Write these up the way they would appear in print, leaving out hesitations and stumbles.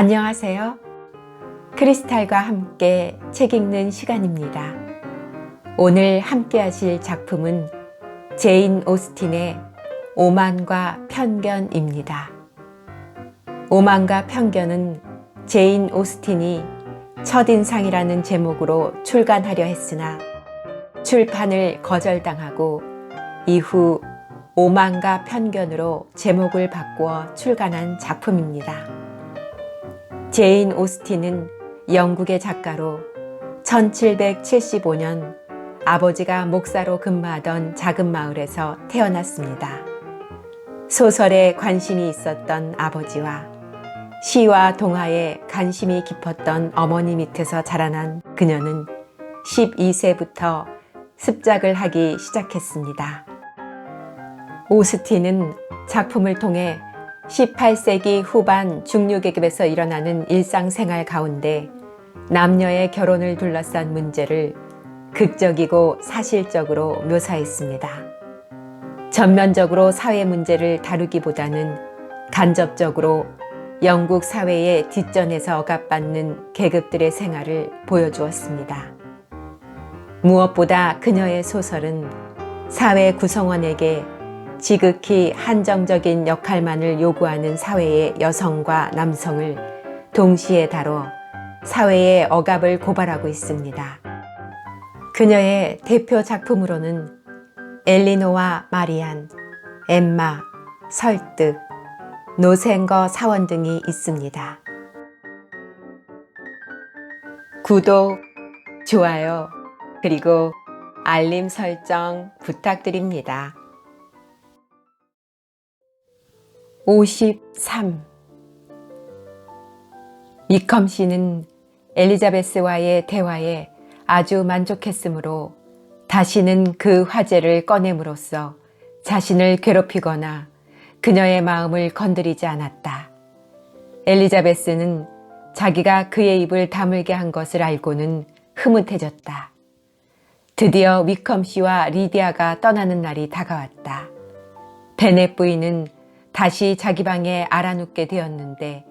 안녕하세요. 크리스탈과 함께 책 읽는 시간입니다. 오늘 함께 하실 작품은 제인 오스틴의 오만과 편견입니다. 오만과 편견은 제인 오스틴이 첫인상이라는 제목으로 출간하려 했으나 출판을 거절당하고 이후 오만과 편견으로 제목을 바꾸어 출간한 작품입니다. 제인 오스틴은 영국의 작가로 1775년 아버지가 목사로 근무하던 작은 마을에서 태어났습니다. 소설에 관심이 있었던 아버지와 시와 동화에 관심이 깊었던 어머니 밑에서 자라난 그녀는 12세부터 습작을 하기 시작했습니다. 오스틴은 작품을 통해 18세기 후반 중류계급에서 일어나는 일상생활 가운데 남녀의 결혼을 둘러싼 문제를 극적이고 사실적으로 묘사했습니다. 전면적으로 사회 문제를 다루기보다는 간접적으로 영국 사회의 뒷전에서 억압받는 계급들의 생활을 보여주었습니다. 무엇보다 그녀의 소설은 사회 구성원에게 지극히 한정적인 역할만을 요구하는 사회의 여성과 남성을 동시에 다뤄 사회의 억압을 고발하고 있습니다. 그녀의 대표 작품으로는 엘리노와 마리안, 엠마, 설득, 노생거 사원 등이 있습니다. 구독, 좋아요, 그리고 알림 설정 부탁드립니다. 53. 위컴 씨는 엘리자베스와의 대화에 아주 만족했으므로 다시는 그 화제를 꺼냄으로써 자신을 괴롭히거나 그녀의 마음을 건드리지 않았다. 엘리자베스는 자기가 그의 입을 다물게 한 것을 알고는 흐뭇해졌다. 드디어 위컴 씨와 리디아가 떠나는 날이 다가왔다. 베넷 부인은 다시 자기 방에 알아눕게 되었는데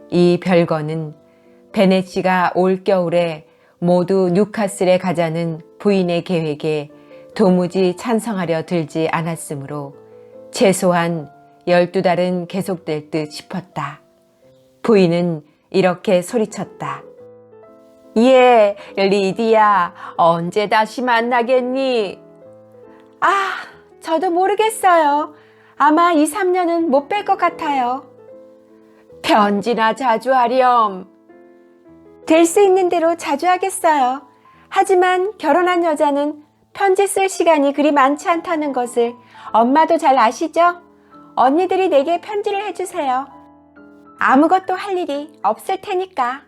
이 별거는 베넷 씨가 올 겨울에 모두 뉴카슬에 가자는 부인의 계획에 도무지 찬성하려 들지 않았으므로 최소한 12달은 계속될 듯 싶었다. 부인은 이렇게 소리쳤다. 예, 리디야, 언제 다시 만나겠니? 저도 모르겠어요. 아마 2, 3년은 못 뵐 것 같아요. 편지나 자주 하렴. 될 수 있는 대로 자주 하겠어요. 하지만 결혼한 여자는 편지 쓸 시간이 그리 많지 않다는 것을 엄마도 잘 아시죠? 언니들이 내게 편지를 해주세요. 아무것도 할 일이 없을 테니까.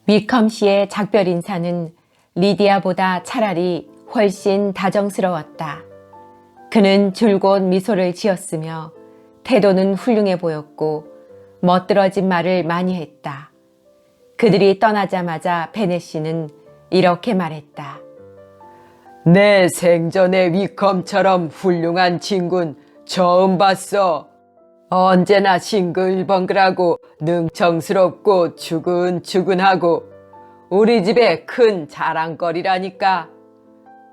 위컴 씨의 작별 인사는 리디아보다 차라리 훨씬 다정스러웠다. 그는 줄곧 미소를 지었으며 태도는 훌륭해 보였고 멋들어진 말을 많이 했다. 그들이 떠나자마자 베넷 씨는 이렇게 말했다. 내 생전에 위컴처럼 훌륭한 친구는 처음 봤어. 언제나 싱글벙글하고 능청스럽고 추근추근하고 우리 집의 큰 자랑거리라니까.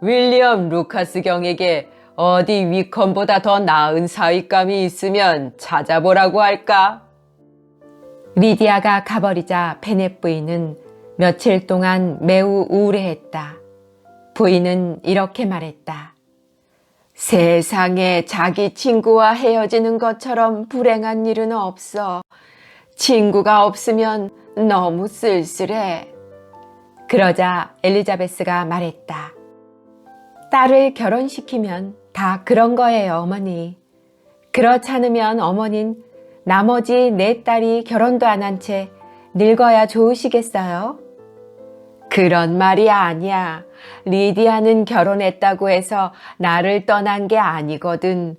윌리엄 루카스 경에게 어디 위컴보다 더 나은 사윗감이 있으면 찾아보라고 할까? 리디아가 가버리자 베넷 부인은 며칠 동안 매우 우울해했다. 부인은 이렇게 말했다. 세상에 자기 친구와 헤어지는 것처럼 불행한 일은 없어. 친구가 없으면 너무 쓸쓸해. 그러자 엘리자베스가 말했다. 딸을 결혼시키면 다 그런 거예요, 어머니. 그렇지 않으면 어머닌 나머지 내 딸이 결혼도 안 한 채 늙어야 좋으시겠어요? 그런 말이 아니야. 리디아는 결혼했다고 해서 나를 떠난 게 아니거든.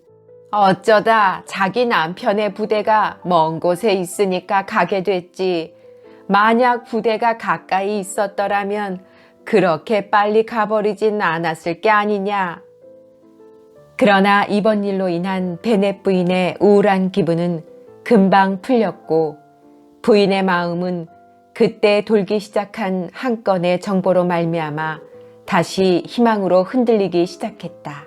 어쩌다 자기 남편의 부대가 먼 곳에 있으니까 가게 됐지. 만약 부대가 가까이 있었더라면 그렇게 빨리 가버리진 않았을 게 아니냐. 그러나 이번 일로 인한 베넷 부인의 우울한 기분은 금방 풀렸고 부인의 마음은 그때 돌기 시작한 한 건의 정보로 말미암아 다시 희망으로 흔들리기 시작했다.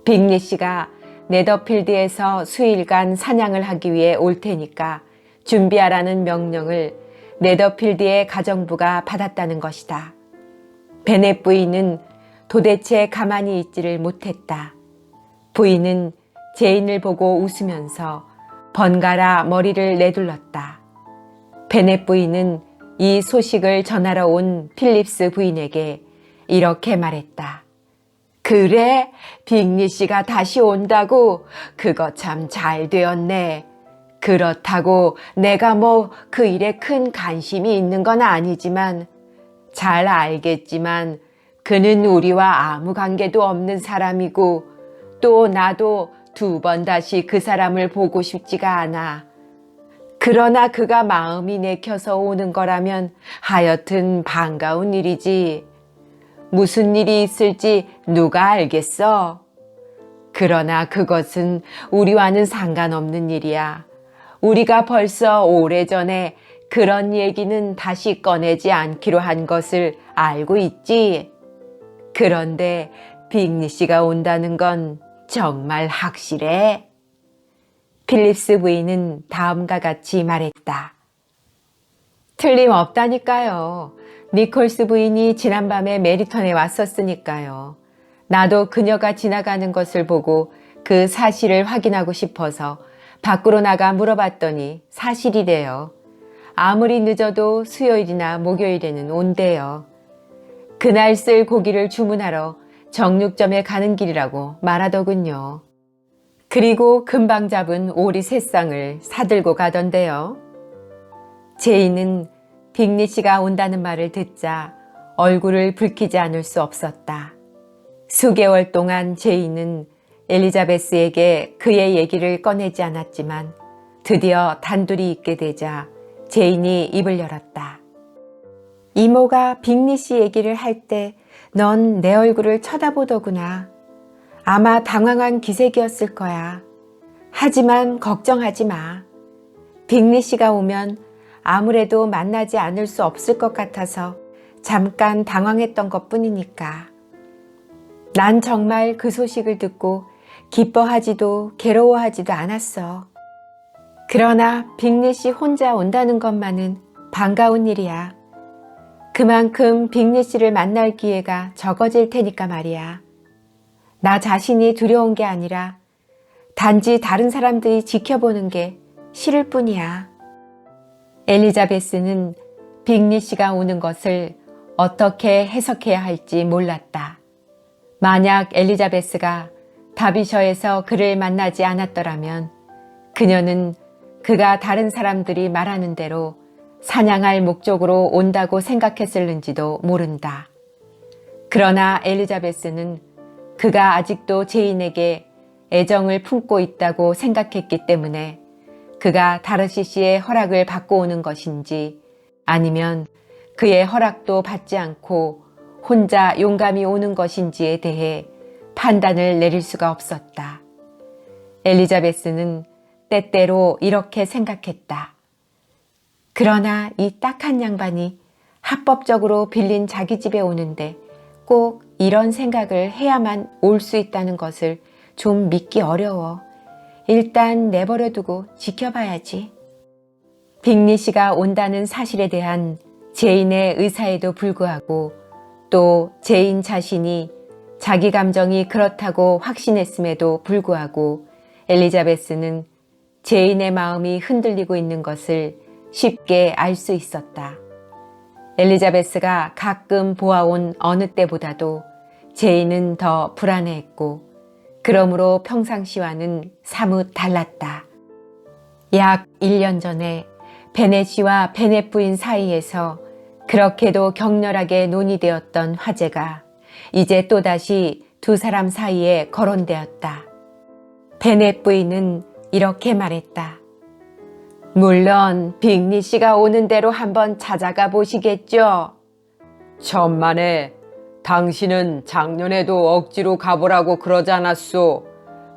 빅리 씨가 네더필드에서 수일간 사냥을 하기 위해 올 테니까 준비하라는 명령을 네더필드의 가정부가 받았다는 것이다. 베넷 부인은 도대체 가만히 있지를 못했다. 부인은 제인을 보고 웃으면서 번갈아 머리를 내둘렀다. 베넷 부인은 이 소식을 전하러 온 필립스 부인에게 이렇게 말했다. 그래, 빅리 씨가 다시 온다고? 그거 참 잘 되었네. 그렇다고 내가 뭐 그 일에 큰 관심이 있는 건 아니지만 잘 알겠지만 그는 우리와 아무 관계도 없는 사람이고 또 나도 2번 다시 그 사람을 보고 싶지가 않아. 그러나 그가 마음이 내켜서 오는 거라면 하여튼 반가운 일이지. 무슨 일이 있을지 누가 알겠어? 그러나 그것은 우리와는 상관없는 일이야. 우리가 벌써 오래전에 그런 얘기는 다시 꺼내지 않기로 한 것을 알고 있지. 그런데 빅리 씨가 온다는 건 정말 확실해? 필립스 부인은 다음과 같이 말했다. 틀림없다니까요. 니콜스 부인이 지난밤에 메리턴에 왔었으니까요. 나도 그녀가 지나가는 것을 보고 그 사실을 확인하고 싶어서 밖으로 나가 물어봤더니 사실이래요. 아무리 늦어도 수요일이나 목요일에는 온대요. 그날 쓸 고기를 주문하러 정육점에 가는 길이라고 말하더군요. 그리고 금방 잡은 오리 3쌍을 사들고 가던데요. 제인은 빅리 씨가 온다는 말을 듣자 얼굴을 붉히지 않을 수 없었다. 수개월 동안 제인은 엘리자베스에게 그의 얘기를 꺼내지 않았지만 드디어 단둘이 있게 되자 제인이 입을 열었다. 이모가 빅리 씨 얘기를 할 때 넌 내 얼굴을 쳐다보더구나. 아마 당황한 기색이었을 거야. 하지만 걱정하지 마. 빅리 씨가 오면 아무래도 만나지 않을 수 없을 것 같아서 잠깐 당황했던 것뿐이니까. 난 정말 그 소식을 듣고 기뻐하지도 괴로워하지도 않았어. 그러나 빅리 씨 혼자 온다는 것만은 반가운 일이야. 그만큼 빅리 씨를 만날 기회가 적어질 테니까 말이야. 나 자신이 두려운 게 아니라 단지 다른 사람들이 지켜보는 게 싫을 뿐이야. 엘리자베스는 빅리 씨가 오는 것을 어떻게 해석해야 할지 몰랐다. 만약 엘리자베스가 다비셔에서 그를 만나지 않았더라면 그녀는 그가 다른 사람들이 말하는 대로 사냥할 목적으로 온다고 생각했을는지도 모른다. 그러나 엘리자베스는 그가 아직도 제인에게 애정을 품고 있다고 생각했기 때문에 그가 다르시시의 허락을 받고 오는 것인지 아니면 그의 허락도 받지 않고 혼자 용감히 오는 것인지에 대해 판단을 내릴 수가 없었다. 엘리자베스는 때때로 이렇게 생각했다. 그러나 이 딱한 양반이 합법적으로 빌린 자기 집에 오는데 꼭 이런 생각을 해야만 올 수 있다는 것을 좀 믿기 어려워. 일단 내버려두고 지켜봐야지. 빅리 씨가 온다는 사실에 대한 제인의 의사에도 불구하고 또 제인 자신이 자기 감정이 그렇다고 확신했음에도 불구하고 엘리자베스는 제인의 마음이 흔들리고 있는 것을 쉽게 알 수 있었다. 엘리자베스가 가끔 보아온 어느 때보다도 제인은 더 불안해했고 그러므로 평상시와는 사뭇 달랐다. 약 1년 전에 베넷 씨와 베넷 부인 사이에서 그렇게도 격렬하게 논의되었던 화제가 이제 또다시 2 사람 사이에 거론되었다. 베넷 부인은 이렇게 말했다. 물론 빅리 씨가 오는 대로 한번 찾아가 보시겠죠? 천만에 당신은 작년에도 억지로 가보라고 그러지 않았소.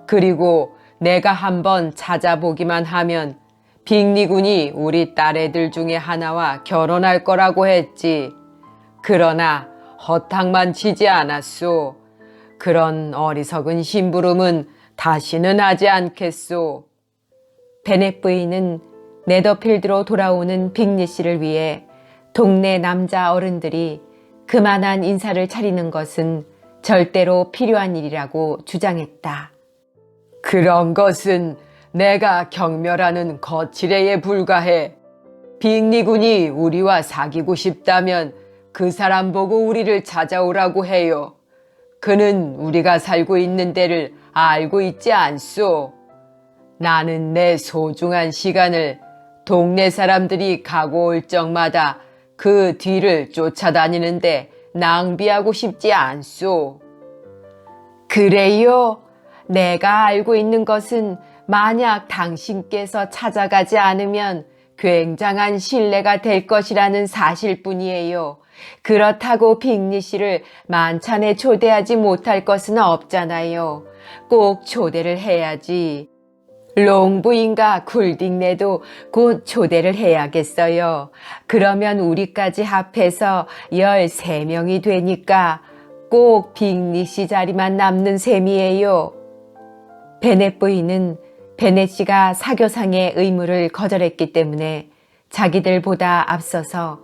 그리고 내가 한번 찾아보기만 하면 빅리군이 우리 딸애들 중에 하나와 결혼할 거라고 했지. 그러나 허탕만 치지 않았소. 그런 어리석은 심부름은 다시는 하지 않겠소. 베넷 부인은 네더필드로 돌아오는 빅리 씨를 위해 동네 남자 어른들이 그만한 인사를 차리는 것은 절대로 필요한 일이라고 주장했다. 그런 것은 내가 경멸하는 거칠애에 불과해. 빅리군이 우리와 사귀고 싶다면 그 사람 보고 우리를 찾아오라고 해요. 그는 우리가 살고 있는 데를 알고 있지 않소. 나는 내 소중한 시간을 동네 사람들이 가고 올 적마다 그 뒤를 쫓아다니는데 낭비하고 싶지 않소. 그래요. 내가 알고 있는 것은 만약 당신께서 찾아가지 않으면 굉장한 신뢰가 될 것이라는 사실뿐이에요. 그렇다고 빅리 씨를 만찬에 초대하지 못할 것은 없잖아요. 꼭 초대를 해야지. 롱부인과 굴딩네도 곧 초대를 해야겠어요. 그러면 우리까지 합해서 13명이 되니까 꼭 빅리 씨 자리만 남는 셈이에요. 베넷 부인은 베넷 씨가 사교상의 의무를 거절했기 때문에 자기들보다 앞서서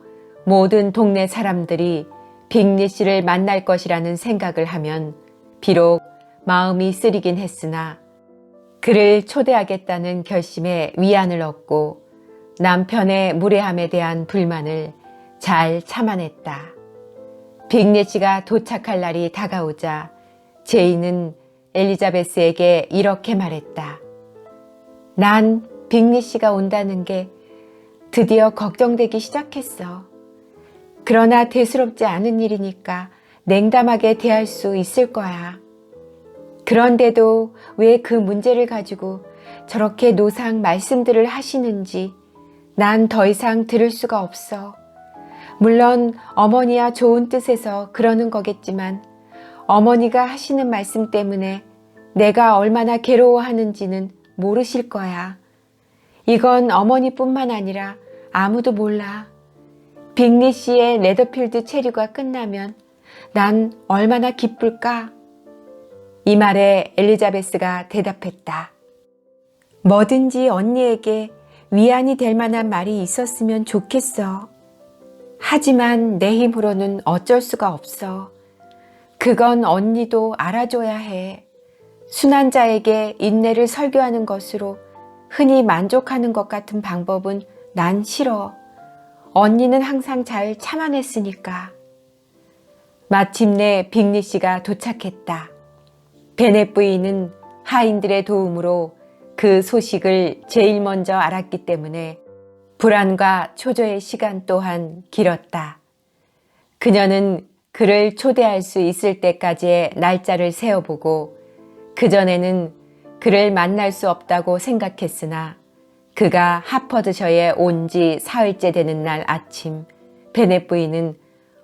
모든 동네 사람들이 빅리 씨를 만날 것이라는 생각을 하면 비록 마음이 쓰리긴 했으나 그를 초대하겠다는 결심에 위안을 얻고 남편의 무례함에 대한 불만을 잘 참아냈다. 빅리 씨가 도착할 날이 다가오자 제이는 엘리자베스에게 이렇게 말했다. 난 빅리 씨가 온다는 게 드디어 걱정되기 시작했어. 그러나 대수롭지 않은 일이니까 냉담하게 대할 수 있을 거야. 그런데도 왜 그 문제를 가지고 저렇게 노상 말씀들을 하시는지 난 더 이상 들을 수가 없어. 물론 어머니야 좋은 뜻에서 그러는 거겠지만 어머니가 하시는 말씀 때문에 내가 얼마나 괴로워하는지는 모르실 거야. 이건 어머니뿐만 아니라 아무도 몰라. 빅리 씨의 네더필드 체류가 끝나면 난 얼마나 기쁠까? 이 말에 엘리자베스가 대답했다. 뭐든지 언니에게 위안이 될 만한 말이 있었으면 좋겠어. 하지만 내 힘으로는 어쩔 수가 없어. 그건 언니도 알아줘야 해. 순환자에게 인내를 설교하는 것으로 흔히 만족하는 것 같은 방법은 난 싫어. 언니는 항상 잘 참아냈으니까. 마침내 빅리 씨가 도착했다. 베넷 부인은 하인들의 도움으로 그 소식을 제일 먼저 알았기 때문에 불안과 초조의 시간 또한 길었다. 그녀는 그를 초대할 수 있을 때까지의 날짜를 세어보고 그전에는 그를 만날 수 없다고 생각했으나 그가 하퍼드셔에 온 지 사흘째 되는 날 아침 베넷 부인은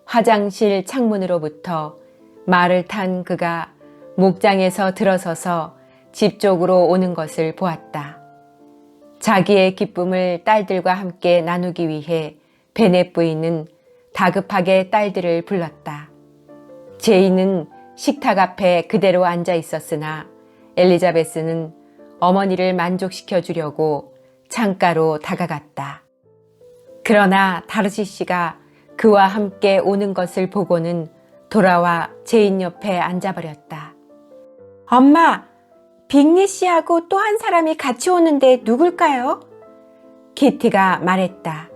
화장실 창문으로부터 말을 탄 그가 목장에서 들어서서 집 쪽으로 오는 것을 보았다. 자기의 기쁨을 딸들과 함께 나누기 위해 베넷 부인은 다급하게 딸들을 불렀다. 제이는 식탁 앞에 그대로 앉아 있었으나 엘리자베스는 어머니를 만족시켜 주려고 창가로 다가갔다. 그러나 다르시 씨가 그와 함께 오는 것을 보고는 돌아와 제인 옆에 앉아버렸다. 엄마, 빅리 씨하고 또 한 사람이 같이 오는데 누굴까요? 키티가 말했다.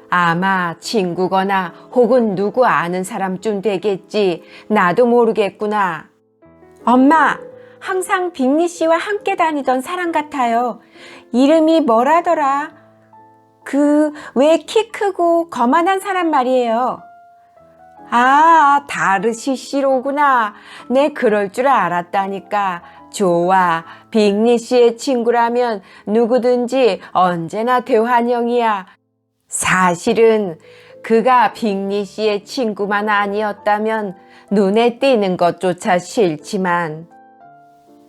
아마 친구거나 혹은 누구 아는 사람쯤 되겠지. 나도 모르겠구나. 엄마, 항상 빅리 씨와 함께 다니던 사람 같아요. 이름이 뭐라더라? 왜 키 크고 거만한 사람 말이에요. 아, 다르시 씨로구나. 내 그럴 줄 알았다니까. 좋아, 빅리 씨의 친구라면 누구든지 언제나 대환영이야. 사실은 그가 빅리 씨의 친구만 아니었다면 눈에 띄는 것조차 싫지만.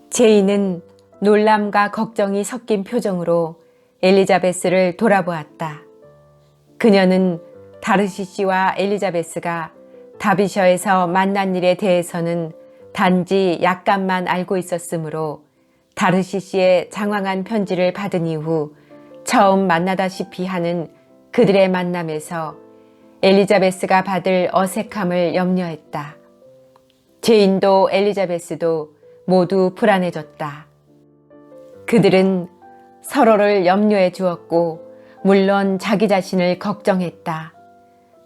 제이는 놀람과 걱정이 섞인 표정으로 엘리자베스를 돌아보았다. 그녀는 다르시시와 엘리자베스가 다비셔에서 만난 일에 대해서는 단지 약간만 알고 있었으므로 다르시시의 장황한 편지를 받은 이후 처음 만나다시피 하는 그들의 만남에서 엘리자베스가 받을 어색함을 염려했다. 제인도 엘리자베스도 모두 불안해졌다. 그들은 서로를 염려해 주었고 물론 자기 자신을 걱정했다.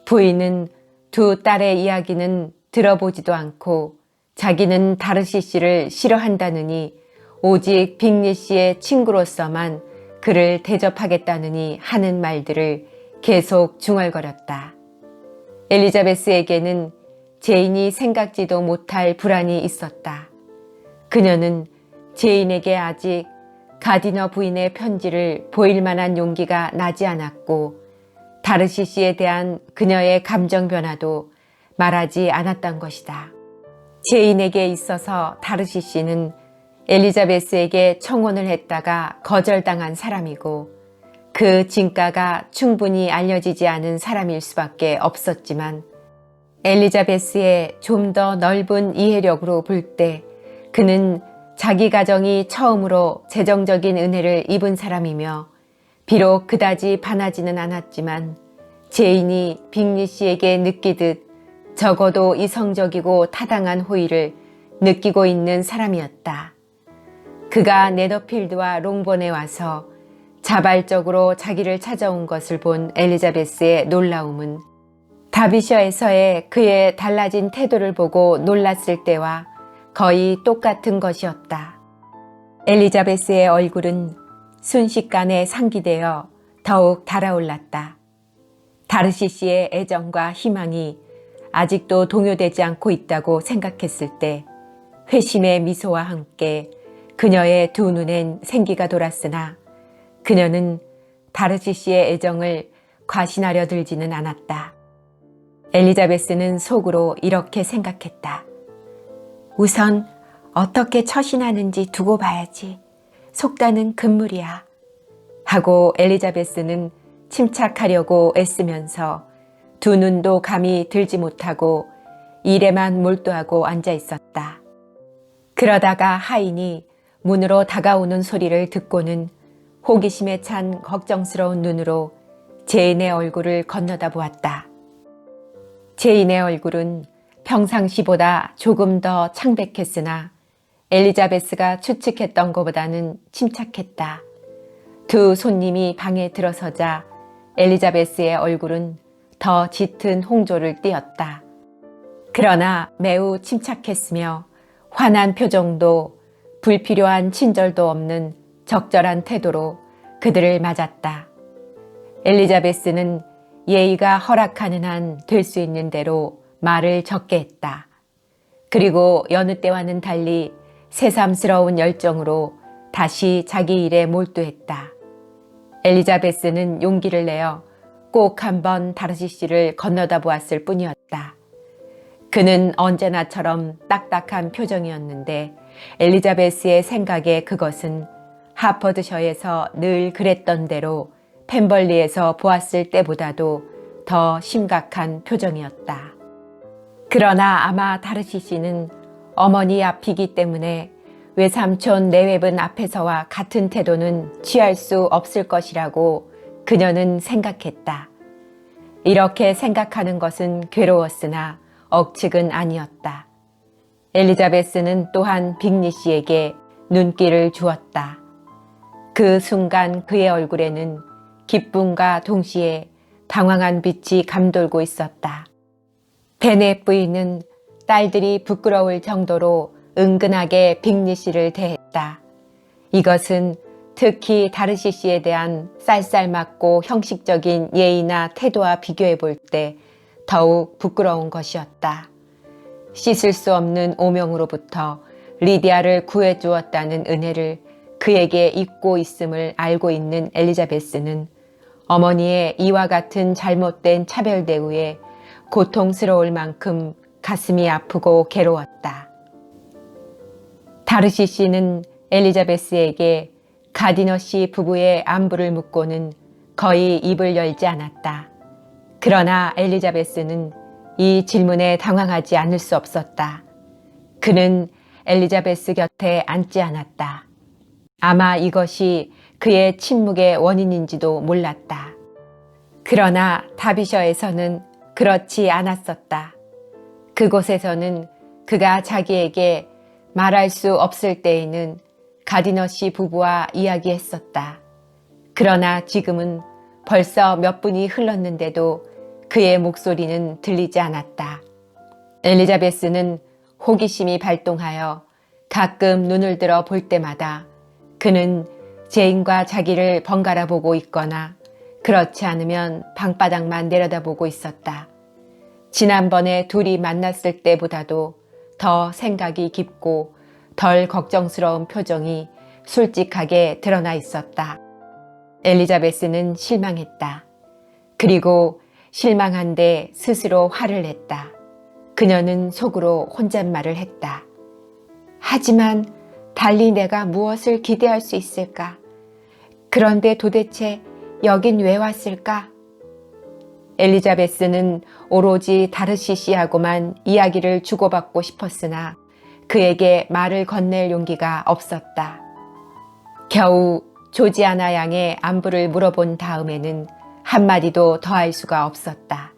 부인은 두 딸의 이야기는 들어보지도 않고 자기는 다르시 씨를 싫어한다느니 오직 빅리 씨의 친구로서만 그를 대접하겠다느니 하는 말들을 계속 중얼거렸다. 엘리자베스에게는 제인이 생각지도 못할 불안이 있었다. 그녀는 제인에게 아직 가디너 부인의 편지를 보일 만한 용기가 나지 않았고 다르시 씨에 대한 그녀의 감정 변화도 말하지 않았던 것이다. 제인에게 있어서 다르시 씨는 엘리자베스에게 청혼을 했다가 거절당한 사람이고 그 진가가 충분히 알려지지 않은 사람일 수밖에 없었지만 엘리자베스의 좀 더 넓은 이해력으로 볼 때 그는 자기 가정이 처음으로 재정적인 은혜를 입은 사람이며 비록 그다지 반하지는 않았지만 제인이 빅리 씨에게 느끼듯 적어도 이성적이고 타당한 호의를 느끼고 있는 사람이었다. 그가 네더필드와 롱본에 와서 자발적으로 자기를 찾아온 것을 본 엘리자베스의 놀라움은 다비셔에서의 그의 달라진 태도를 보고 놀랐을 때와 거의 똑같은 것이었다. 엘리자베스의 얼굴은 순식간에 상기되어 더욱 달아올랐다. 다르시 씨의 애정과 희망이 아직도 동요되지 않고 있다고 생각했을 때 회심의 미소와 함께 그녀의 두 눈엔 생기가 돌았으나 그녀는 다르시 씨의 애정을 과신하려 들지는 않았다. 엘리자베스는 속으로 이렇게 생각했다. 우선 어떻게 처신하는지 두고 봐야지. 속단은 금물이야. 하고 엘리자베스는 침착하려고 애쓰면서 두 눈도 감이 들지 못하고 일에만 몰두하고 앉아 있었다. 그러다가 하인이 문으로 다가오는 소리를 듣고는 호기심에 찬 걱정스러운 눈으로 제인의 얼굴을 건너다 보았다. 제인의 얼굴은 평상시보다 조금 더 창백했으나 엘리자베스가 추측했던 것보다는 침착했다. 두 손님이 방에 들어서자 엘리자베스의 얼굴은 더 짙은 홍조를 띠었다. 그러나 매우 침착했으며 환한 표정도 불필요한 친절도 없는 적절한 태도로 그들을 맞았다. 엘리자베스는 예의가 허락하는 한 될 수 있는 대로 말을 적게 했다. 그리고 여느 때와는 달리 새삼스러운 열정으로 다시 자기 일에 몰두했다. 엘리자베스는 용기를 내어 꼭 한번 다르시 씨를 건너다 보았을 뿐이었다. 그는 언제나처럼 딱딱한 표정이었는데 엘리자베스의 생각에 그것은 하퍼드셔에서 늘 그랬던 대로 펜벌리에서 보았을 때보다도 더 심각한 표정이었다. 그러나 아마 다르시 씨는 어머니 앞이기 때문에 외삼촌 내외분 앞에서와 같은 태도는 취할 수 없을 것이라고 그녀는 생각했다. 이렇게 생각하는 것은 괴로웠으나 억측은 아니었다. 엘리자베스는 또한 빅리 씨에게 눈길을 주었다. 그 순간 그의 얼굴에는 기쁨과 동시에 당황한 빛이 감돌고 있었다. 베넷 부인은 딸들이 부끄러울 정도로 은근하게 빅리 씨를 대했다. 이것은 특히 다르시 씨에 대한 쌀쌀맞고 형식적인 예의나 태도와 비교해 볼 때 더욱 부끄러운 것이었다. 씻을 수 없는 오명으로부터 리디아를 구해주었다는 은혜를 그에게 잊고 있음을 알고 있는 엘리자베스는 어머니의 이와 같은 잘못된 차별 대우에 고통스러울 만큼 가슴이 아프고 괴로웠다. 다르시 씨는 엘리자베스에게 가디너 씨 부부의 안부를 묻고는 거의 입을 열지 않았다. 그러나 엘리자베스는 이 질문에 당황하지 않을 수 없었다. 그는 엘리자베스 곁에 앉지 않았다. 아마 이것이 그의 침묵의 원인인지도 몰랐다. 그러나 다비셔에서는 그렇지 않았었다. 그곳에서는 그가 자기에게 말할 수 없을 때에는 가디너 씨 부부와 이야기했었다. 그러나 지금은 벌써 몇 분이 흘렀는데도 그의 목소리는 들리지 않았다. 엘리자베스는 호기심이 발동하여 가끔 눈을 들어 볼 때마다 그는 제인과 자기를 번갈아 보고 있거나 그렇지 않으면 방바닥만 내려다보고 있었다. 지난번에 둘이 만났을 때보다도 더 생각이 깊고 덜 걱정스러운 표정이 솔직하게 드러나 있었다. 엘리자베스는 실망했다. 그리고 실망한데 스스로 화를 냈다. 그녀는 속으로 혼잣말을 했다. 하지만 달리 내가 무엇을 기대할 수 있을까? 그런데 도대체 여긴 왜 왔을까? 엘리자베스는 오로지 다르시 씨하고만 이야기를 주고받고 싶었으나 그에게 말을 건넬 용기가 없었다. 겨우 조지아나 양의 안부를 물어본 다음에는 한마디도 더 할 수가 없었다.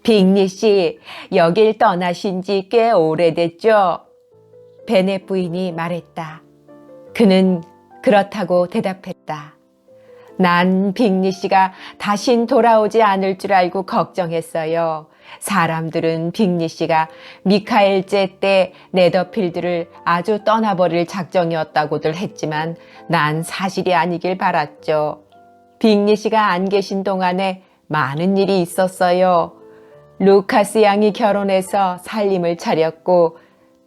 빅리 씨, 여길 떠나신 지 꽤 오래됐죠? 베넷 부인이 말했다. 그는 그렇다고 대답했다. 난 빅리 씨가 다신 돌아오지 않을 줄 알고 걱정했어요. 사람들은 빅리 씨가 미카엘제 때 네더필드를 아주 떠나버릴 작정이었다고들 했지만 난 사실이 아니길 바랐죠. 빅리 씨가 안 계신 동안에 많은 일이 있었어요. 루카스 양이 결혼해서 살림을 차렸고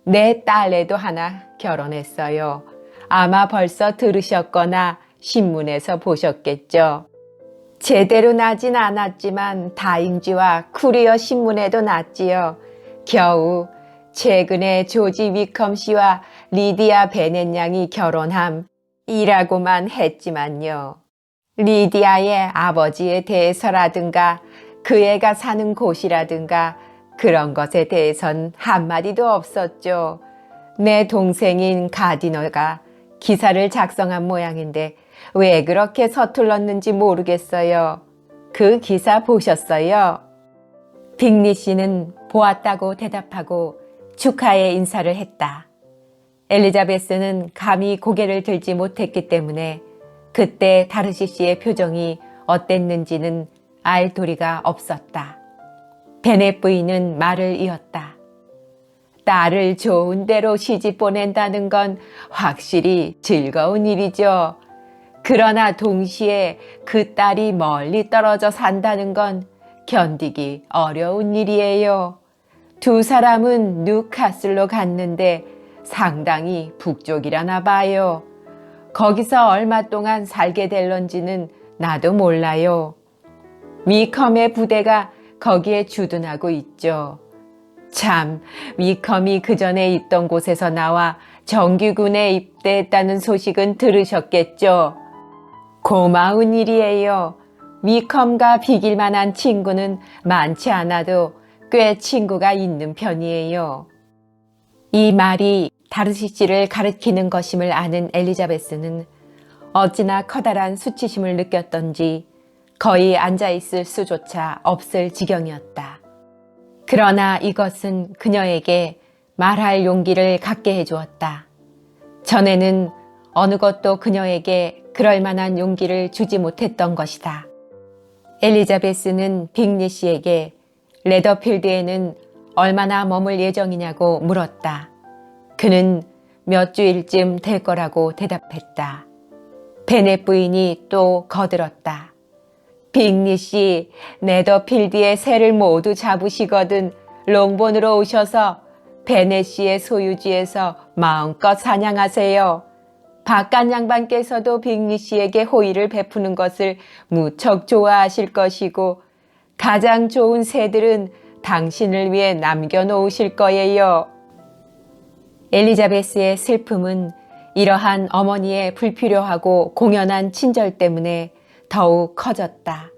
내 딸애도 하나 결혼했어요. 아마 벌써 들으셨거나 신문에서 보셨겠죠. 제대로 나진 않았지만 다잉지와 쿠리어 신문에도 났지요. 겨우 최근에 조지 위컴 씨와 리디아 베넷 양이 결혼함이라고만 했지만요. 리디아의 아버지에 대해서라든가 그 애가 사는 곳이라든가 그런 것에 대해선 한마디도 없었죠. 내 동생인 가디너가 기사를 작성한 모양인데 왜 그렇게 서툴렀는지 모르겠어요. 그 기사 보셨어요? 빅리 씨는 보았다고 대답하고 축하의 인사를 했다. 엘리자베스는 감히 고개를 들지 못했기 때문에 그때 다르시 씨의 표정이 어땠는지는 알 도리가 없었다. 베넷 부인은 말을 이었다. 딸을 좋은 데로 시집 보낸다는 건 확실히 즐거운 일이죠. 그러나 동시에 그 딸이 멀리 떨어져 산다는 건 견디기 어려운 일이에요. 두 사람은 뉴카슬로 갔는데 상당히 북쪽이라나 봐요. 거기서 얼마 동안 살게 될런지는 나도 몰라요. 위컴의 부대가 거기에 주둔하고 있죠. 참, 위컴이 그 전에 있던 곳에서 나와 정규군에 입대했다는 소식은 들으셨겠죠? 고마운 일이에요. 위컴과 비길 만한 친구는 많지 않아도 꽤 친구가 있는 편이에요. 이 말이 다르시 씨를 가리키는 것임을 아는 엘리자베스는 어찌나 커다란 수치심을 느꼈던지 거의 앉아있을 수조차 없을 지경이었다. 그러나 이것은 그녀에게 말할 용기를 갖게 해주었다. 전에는 어느 것도 그녀에게 그럴 만한 용기를 주지 못했던 것이다. 엘리자베스는 빅리 씨에게 레더필드에는 얼마나 머물 예정이냐고 물었다. 그는 몇 주일쯤 될 거라고 대답했다. 베넷 부인이 또 거들었다. 빅리 씨, 네더필드의 새를 모두 잡으시거든 롱본으로 오셔서 베넷 씨의 소유지에서 마음껏 사냥하세요. 바깥 양반께서도 빅리 씨에게 호의를 베푸는 것을 무척 좋아하실 것이고 가장 좋은 새들은 당신을 위해 남겨놓으실 거예요. 엘리자베스의 슬픔은 이러한 어머니의 불필요하고 공연한 친절 때문에 더욱 커졌다.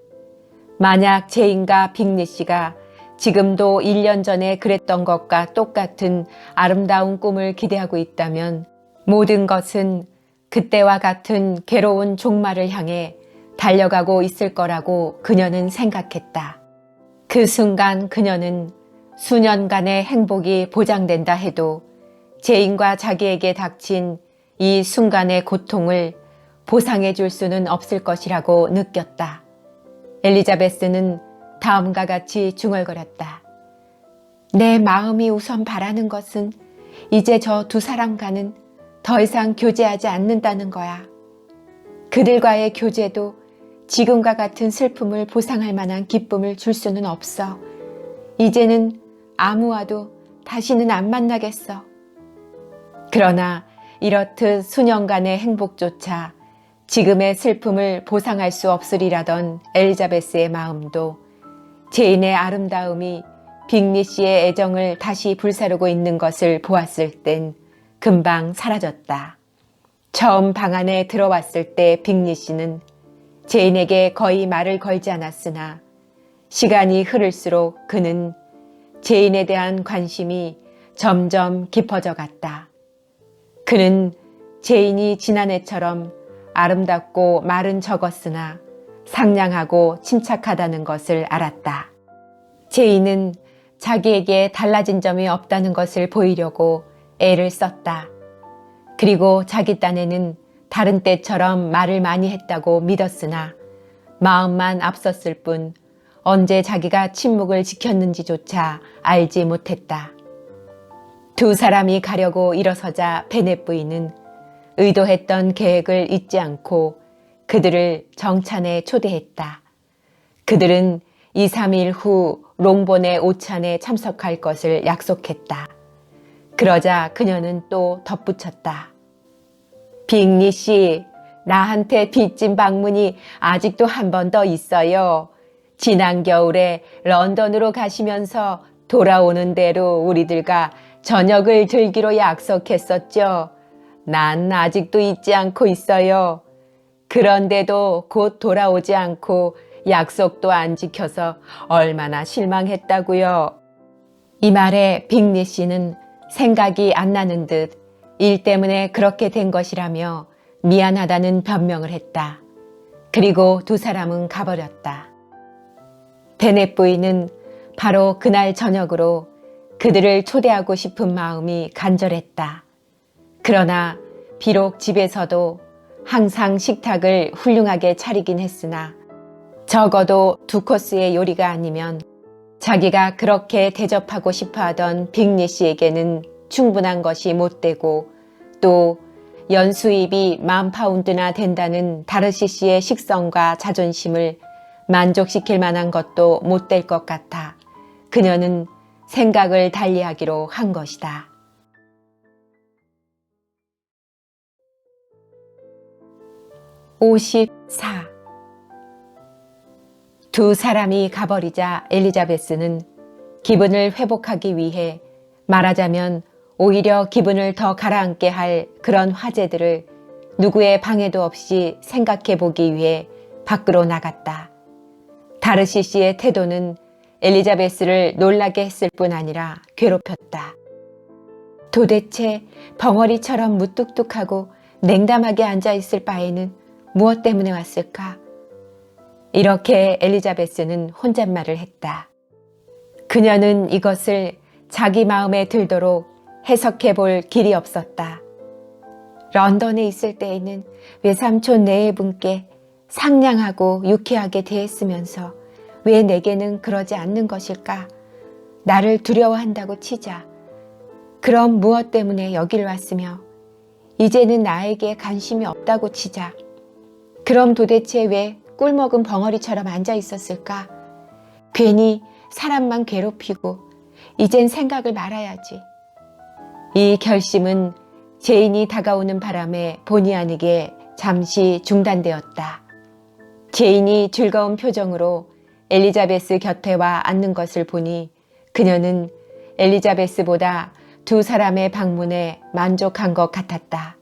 만약 제인과 빅리 씨가 지금도 1년 전에 그랬던 것과 똑같은 아름다운 꿈을 기대하고 있다면 모든 것은 그때와 같은 괴로운 종말을 향해 달려가고 있을 거라고 그녀는 생각했다. 그 순간 그녀는 수년간의 행복이 보장된다 해도 제인과 자기에게 닥친 이 순간의 고통을 보상해 줄 수는 없을 것이라고 느꼈다. 엘리자베스는 다음과 같이 중얼거렸다. 내 마음이 우선 바라는 것은 이제 저 두 사람과는 더 이상 교제하지 않는다는 거야. 그들과의 교제도 지금과 같은 슬픔을 보상할 만한 기쁨을 줄 수는 없어. 이제는 아무와도 다시는 안 만나겠어. 그러나 이렇듯 수년간의 행복조차 지금의 슬픔을 보상할 수 없으리라던 엘리자베스의 마음도 제인의 아름다움이 빅리 씨의 애정을 다시 불사르고 있는 것을 보았을 땐 금방 사라졌다. 처음 방 안에 들어왔을 때 빅리 씨는 제인에게 거의 말을 걸지 않았으나 시간이 흐를수록 그는 제인에 대한 관심이 점점 깊어져 갔다. 그는 제인이 지난해처럼 아름답고 말은 적었으나 상냥하고 침착하다는 것을 알았다. 제인은 자기에게 달라진 점이 없다는 것을 보이려고 애를 썼다. 그리고 자기 딴에는 다른 때처럼 말을 많이 했다고 믿었으나 마음만 앞섰을 뿐 언제 자기가 침묵을 지켰는지조차 알지 못했다. 두 사람이 가려고 일어서자 베넷 부인은 의도했던 계획을 잊지 않고 그들을 정찬에 초대했다. 그들은 2, 3일 후 롱본의 오찬에 참석할 것을 약속했다. 그러자 그녀는 또 덧붙였다. 빅리 씨, 나한테 빚진 방문이 아직도 한 번 더 있어요. 지난 겨울에 런던으로 가시면서 돌아오는 대로 우리들과 저녁을 들기로 약속했었죠. 난 아직도 잊지 않고 있어요. 그런데도 곧 돌아오지 않고 약속도 안 지켜서 얼마나 실망했다고요. 이 말에 빅리 씨는 생각이 안 나는 듯 일 때문에 그렇게 된 것이라며 미안하다는 변명을 했다. 그리고 두 사람은 가버렸다. 베넷 부인은 바로 그날 저녁으로 그들을 초대하고 싶은 마음이 간절했다. 그러나 비록 집에서도 항상 식탁을 훌륭하게 차리긴 했으나 적어도 2코스의 요리가 아니면 자기가 그렇게 대접하고 싶어하던 빅리 씨에게는 충분한 것이 못 되고 또 연수입이 10,000파운드나 된다는 다르시 씨의 식성과 자존심을 만족시킬 만한 것도 못 될 것 같아 그녀는 생각을 달리하기로 한 것이다. 54. 두 사람이 가버리자 엘리자베스는 기분을 회복하기 위해 말하자면 오히려 기분을 더 가라앉게 할 그런 화제들을 누구의 방해도 없이 생각해 보기 위해 밖으로 나갔다. 다르시 씨의 태도는 엘리자베스를 놀라게 했을 뿐 아니라 괴롭혔다. 도대체 벙어리처럼 무뚝뚝하고 냉담하게 앉아있을 바에는 무엇 때문에 왔을까? 이렇게 엘리자베스는 혼잣말을 했다. 그녀는 이것을 자기 마음에 들도록 해석해 볼 길이 없었다. 런던에 있을 때에는 외삼촌 네분께 상냥하고 유쾌하게 대했으면서 왜 내게는 그러지 않는 것일까? 나를 두려워한다고 치자. 그럼 무엇 때문에 여기를 왔으며 이제는 나에게 관심이 없다고 치자. 그럼 도대체 왜 꿀먹은 벙어리처럼 앉아 있었을까? 괜히 사람만 괴롭히고 이젠 생각을 말아야지. 이 결심은 제인이 다가오는 바람에 본의 아니게 잠시 중단되었다. 제인이 즐거운 표정으로 엘리자베스 곁에 와 앉는 것을 보니 그녀는 엘리자베스보다 두 사람의 방문에 만족한 것 같았다.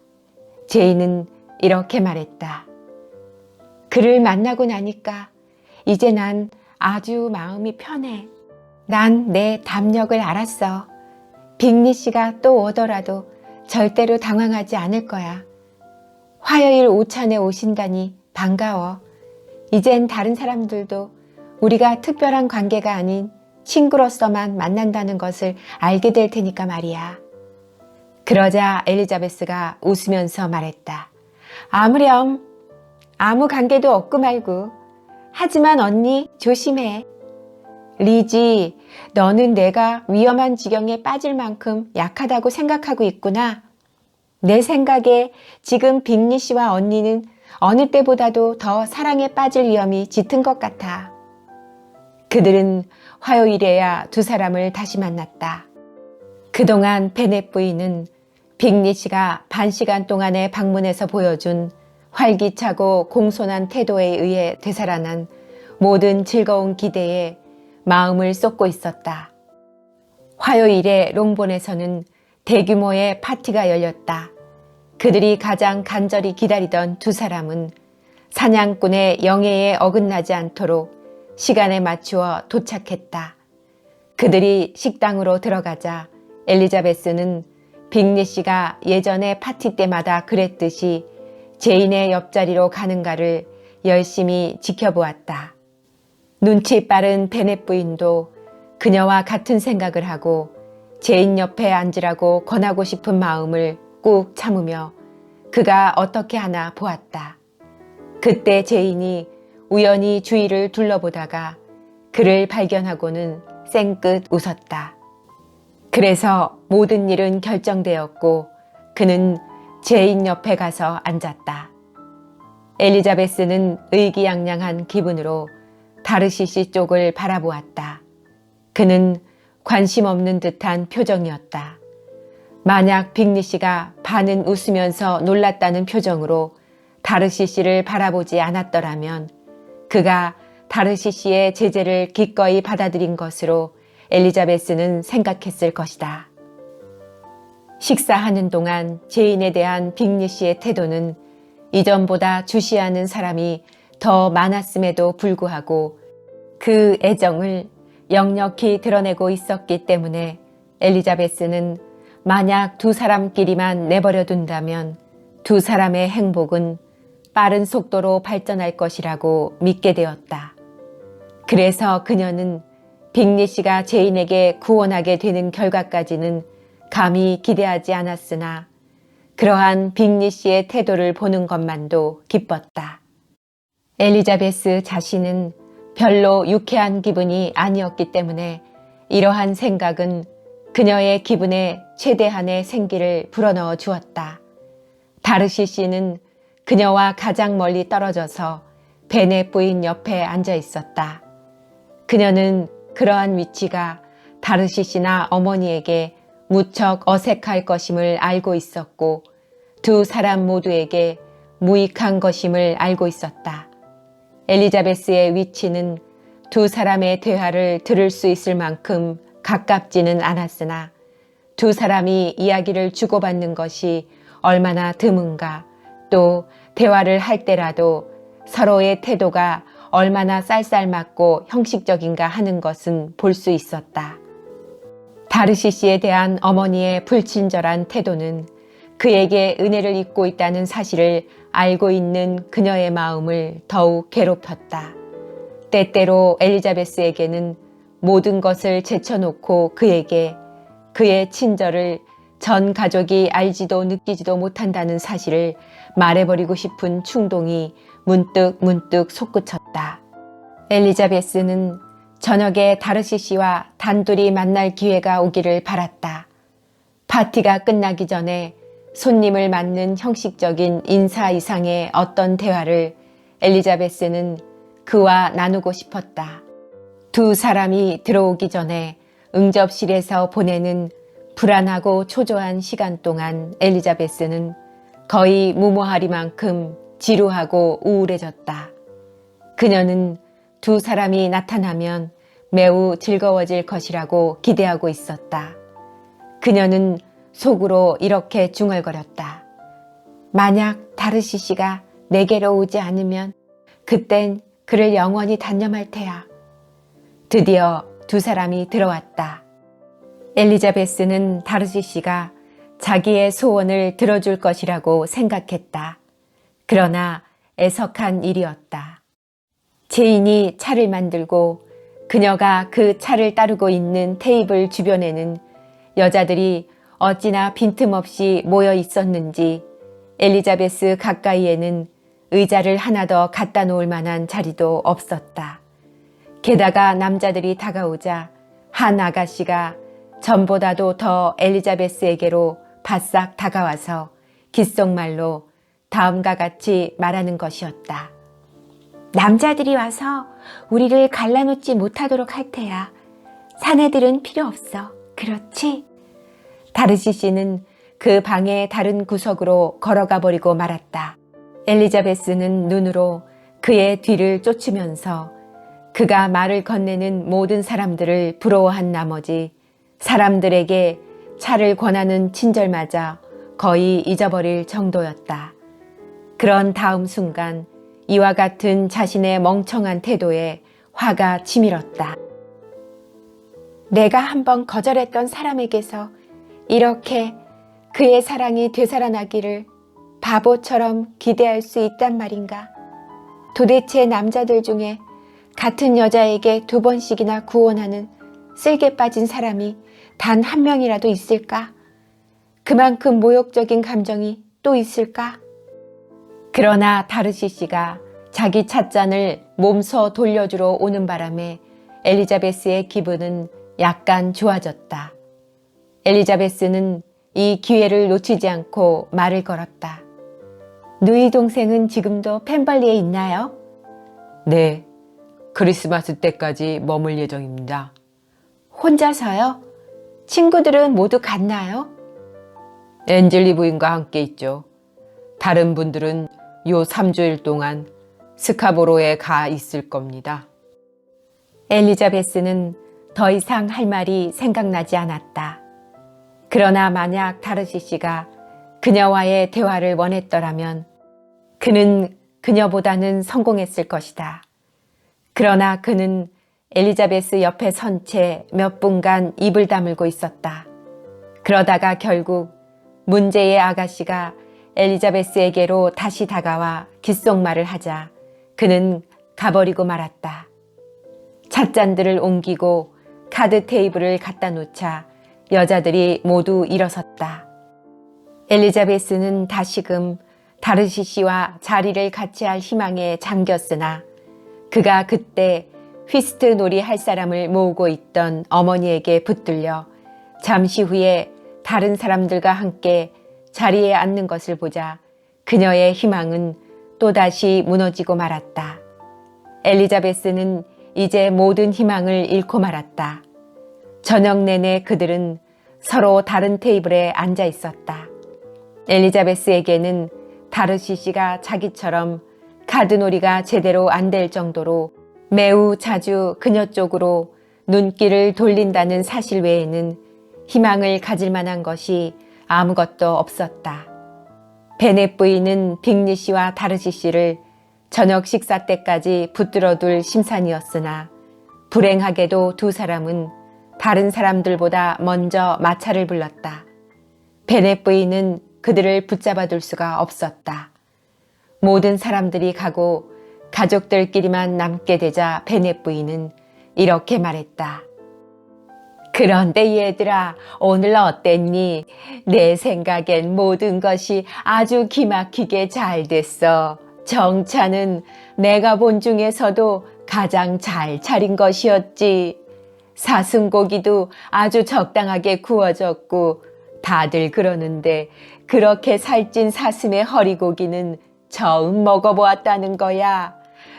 제인은 이렇게 말했다. 그를 만나고 나니까 이제 난 아주 마음이 편해. 난 내 담력을 알았어. 빅리 씨가 또 오더라도 절대로 당황하지 않을 거야. 화요일 오찬에 오신다니 반가워. 이젠 다른 사람들도 우리가 특별한 관계가 아닌 친구로서만 만난다는 것을 알게 될 테니까 말이야. 그러자 엘리자베스가 웃으면서 말했다. 아무렴. 아무 관계도 없고 말고. 하지만 언니 조심해. 리지, 너는 내가 위험한 지경에 빠질 만큼 약하다고 생각하고 있구나. 내 생각에 지금 빅리 씨와 언니는 어느 때보다도 더 사랑에 빠질 위험이 짙은 것 같아. 그들은 화요일에야 두 사람을 다시 만났다. 그동안 베넷 부인은 빅리 씨가 반 시간 동안의 방문에서 보여준 활기차고 공손한 태도에 의해 되살아난 모든 즐거운 기대에 마음을 쏟고 있었다. 화요일에 롱본에서는 대규모의 파티가 열렸다. 그들이 가장 간절히 기다리던 두 사람은 사냥꾼의 영예에 어긋나지 않도록 시간에 맞추어 도착했다. 그들이 식당으로 들어가자 엘리자베스는 빅리 씨가 예전에 파티 때마다 그랬듯이 제인의 옆자리로 가는가를 열심히 지켜보았다. 눈치 빠른 베넷 부인도 그녀와 같은 생각을 하고 제인 옆에 앉으라고 권하고 싶은 마음을 꾹 참으며 그가 어떻게 하나 보았다. 그때 제인이 우연히 주위를 둘러보다가 그를 발견하고는 쌩끗 웃었다. 그래서 모든 일은 결정되었고 그는 제인 옆에 가서 앉았다. 엘리자베스는 의기양양한 기분으로 다르시시 쪽을 바라보았다. 그는 관심 없는 듯한 표정이었다. 만약 빅리 씨가 반은 웃으면서 놀랐다는 표정으로 다르시시를 바라보지 않았더라면 그가 다르시시의 제재를 기꺼이 받아들인 것으로 엘리자베스는 생각했을 것이다. 식사하는 동안 제인에 대한 빅리 씨의 태도는 이전보다 주시하는 사람이 더 많았음에도 불구하고 그 애정을 역력히 드러내고 있었기 때문에 엘리자베스는 만약 두 사람끼리만 내버려 둔다면 두 사람의 행복은 빠른 속도로 발전할 것이라고 믿게 되었다. 그래서 그녀는 빅리 씨가 제인에게 구원하게 되는 결과까지는 감히 기대하지 않았으나 그러한 빅리 씨의 태도를 보는 것만도 기뻤다. 엘리자베스 자신은 별로 유쾌한 기분이 아니었기 때문에 이러한 생각은 그녀의 기분에 최대한의 생기를 불어넣어 주었다. 다르시 씨는 그녀와 가장 멀리 떨어져서 베넷 부인 옆에 앉아 있었다. 그녀는 그러한 위치가 다르시 씨나 어머니에게 무척 어색할 것임을 알고 있었고 두 사람 모두에게 무익한 것임을 알고 있었다. 엘리자베스의 위치는 두 사람의 대화를 들을 수 있을 만큼 가깝지는 않았으나 두 사람이 이야기를 주고받는 것이 얼마나 드문가, 또 대화를 할 때라도 서로의 태도가 얼마나 쌀쌀맞고 형식적인가 하는 것은 볼 수 있었다. 다르시 씨에 대한 어머니의 불친절한 태도는 그에게 은혜를 입고 있다는 사실을 알고 있는 그녀의 마음을 더욱 괴롭혔다. 때때로 엘리자베스에게는 모든 것을 제쳐놓고 그에게 그의 친절을 전 가족이 알지도 느끼지도 못한다는 사실을 말해버리고 싶은 충동이 문득 솟구쳤다. 엘리자베스는 저녁에 다르시 씨와 단둘이 만날 기회가 오기를 바랐다. 파티가 끝나기 전에 손님을 맞는 형식적인 인사 이상의 어떤 대화를 엘리자베스는 그와 나누고 싶었다. 두 사람이 들어오기 전에 응접실에서 보내는 불안하고 초조한 시간 동안 엘리자베스는 거의 무모하리만큼 지루하고 우울해졌다. 그녀는 두 사람이 나타나면 매우 즐거워질 것이라고 기대하고 있었다. 그녀는 속으로 이렇게 중얼거렸다. 만약 다르시시가 내게로 오지 않으면 그땐 그를 영원히 단념할 테야. 드디어 두 사람이 들어왔다. 엘리자베스는 다르시시가 자기의 소원을 들어줄 것이라고 생각했다. 그러나 애석한 일이었다. 제인이 차를 만들고 그녀가 그 차를 따르고 있는 테이블 주변에는 여자들이 어찌나 빈틈없이 모여 있었는지 엘리자베스 가까이에는 의자를 하나 더 갖다 놓을 만한 자리도 없었다. 게다가 남자들이 다가오자 한 아가씨가 전보다도 더 엘리자베스에게로 바싹 다가와서 귓속말로 다음과 같이 말하는 것이었다. 남자들이 와서 우리를 갈라놓지 못하도록 할 테야. 사내들은 필요 없어. 그렇지? 다르시시는 그 방의 다른 구석으로 걸어가 버리고 말았다. 엘리자베스는 눈으로 그의 뒤를 쫓으면서 그가 말을 건네는 모든 사람들을 부러워한 나머지 사람들에게 차를 권하는 친절마저 거의 잊어버릴 정도였다. 그런 다음 순간 이와 같은 자신의 멍청한 태도에 화가 치밀었다. 내가 한번 거절했던 사람에게서 이렇게 그의 사랑이 되살아나기를 바보처럼 기대할 수 있단 말인가? 도대체 남자들 중에 같은 여자에게 2번씩이나 구원하는 쓸개 빠진 사람이 단 한 명이라도 있을까? 그만큼 모욕적인 감정이 또 있을까? 그러나 다르시시가 자기 찻잔을 몸소 돌려주러 오는 바람에 엘리자베스의 기분은 약간 좋아졌다. 엘리자베스는 이 기회를 놓치지 않고 말을 걸었다. 누이 동생은 지금도 펜벌리에 있나요? 네, 크리스마스 때까지 머물 예정입니다. 혼자서요? 친구들은 모두 갔나요? 앤젤리 부인과 함께 있죠. 다른 분들은 요 3주일 동안 스카보로에 가 있을 겁니다. 엘리자베스는 더 이상 할 말이 생각나지 않았다. 그러나 만약 다르시시가 그녀와의 대화를 원했더라면 그는 그녀보다는 성공했을 것이다. 그러나 그는 엘리자베스 옆에 선 채 몇 분간 입을 다물고 있었다. 그러다가 결국 문제의 아가씨가 엘리자베스에게로 다시 다가와 귓속말을 하자 그는 가버리고 말았다. 찻잔들을 옮기고 카드 테이블을 갖다 놓자 여자들이 모두 일어섰다. 엘리자베스는 다시금 다르시시와 자리를 같이 할 희망에 잠겼으나 그가 그때 휘스트 놀이 할 사람을 모으고 있던 어머니에게 붙들려 잠시 후에 다른 사람들과 함께 자리에 앉는 것을 보자 그녀의 희망은 또다시 무너지고 말았다. 엘리자베스는 이제 모든 희망을 잃고 말았다. 저녁 내내 그들은 서로 다른 테이블에 앉아 있었다. 엘리자베스에게는 다르시시가 자기처럼 카드놀이가 제대로 안 될 정도로 매우 자주 그녀 쪽으로 눈길을 돌린다는 사실 외에는 희망을 가질 만한 것이 아무것도 없었다. 베넷 부인은 빅리 씨와 다르시 씨를 저녁 식사 때까지 붙들어둘 심산이었으나 불행하게도 두 사람은 다른 사람들보다 먼저 마차를 불렀다. 베넷 부인은 그들을 붙잡아둘 수가 없었다. 모든 사람들이 가고 가족들끼리만 남게 되자 베넷 부인은 이렇게 말했다. 그런데 얘들아, 오늘 어땠니? 내 생각엔 모든 것이 아주 기막히게 잘 됐어. 정차는 내가 본 중에서도 가장 잘 차린 것이었지. 사슴고기도 아주 적당하게 구워졌고 다들 그러는데 그렇게 살찐 사슴의 허리고기는 처음 먹어보았다는 거야.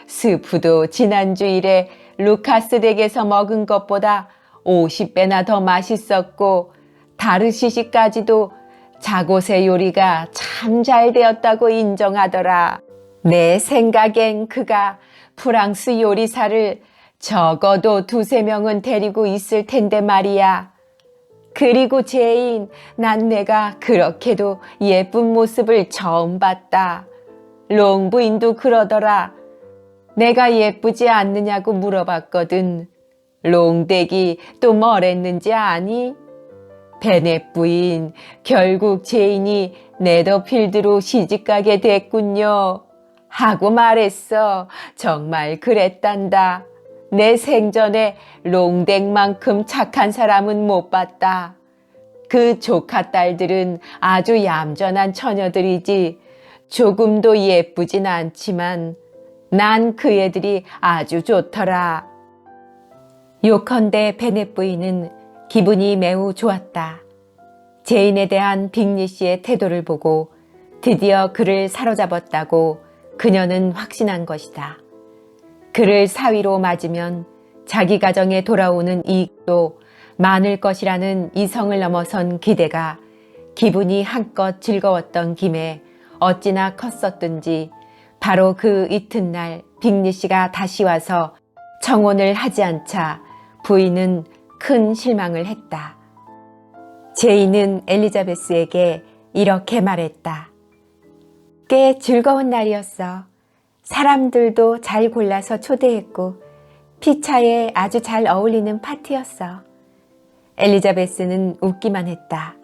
스프도 지난주일에 루카스 댁에서 먹은 것보다 50배나 더 맛있었고 다르시시까지도 자곳의 요리가 참 잘 되었다고 인정하더라. 내 생각엔 그가 프랑스 요리사를 적어도 2-3명은 데리고 있을 텐데 말이야. 그리고 제인, 난 내가 그렇게도 예쁜 모습을 처음 봤다. 롱 부인도 그러더라. 내가 예쁘지 않느냐고 물어봤거든. 롱댁이 또 뭐랬는지 아니? 베넷 부인, 결국 제인이 네더필드로 시집가게 됐군요. 하고 말했어. 정말 그랬단다. 내 생전에 롱댁만큼 착한 사람은 못 봤다. 그 조카 딸들은 아주 얌전한 처녀들이지 조금도 예쁘진 않지만 난 그 애들이 아주 좋더라. 요컨대 베넷 부인은 기분이 매우 좋았다. 제인에 대한 빅리 씨의 태도를 보고 드디어 그를 사로잡았다고 그녀는 확신한 것이다. 그를 사위로 맞으면 자기 가정에 돌아오는 이익도 많을 것이라는 이성을 넘어선 기대가 기분이 한껏 즐거웠던 김에 어찌나 컸었든지 바로 그 이튿날 빅리 씨가 다시 와서 청혼을 하지 않자 부인은 큰 실망을 했다. 제인은 엘리자베스에게 이렇게 말했다. 꽤 즐거운 날이었어. 사람들도 잘 골라서 초대했고 피차에 아주 잘 어울리는 파티였어. 엘리자베스는 웃기만 했다.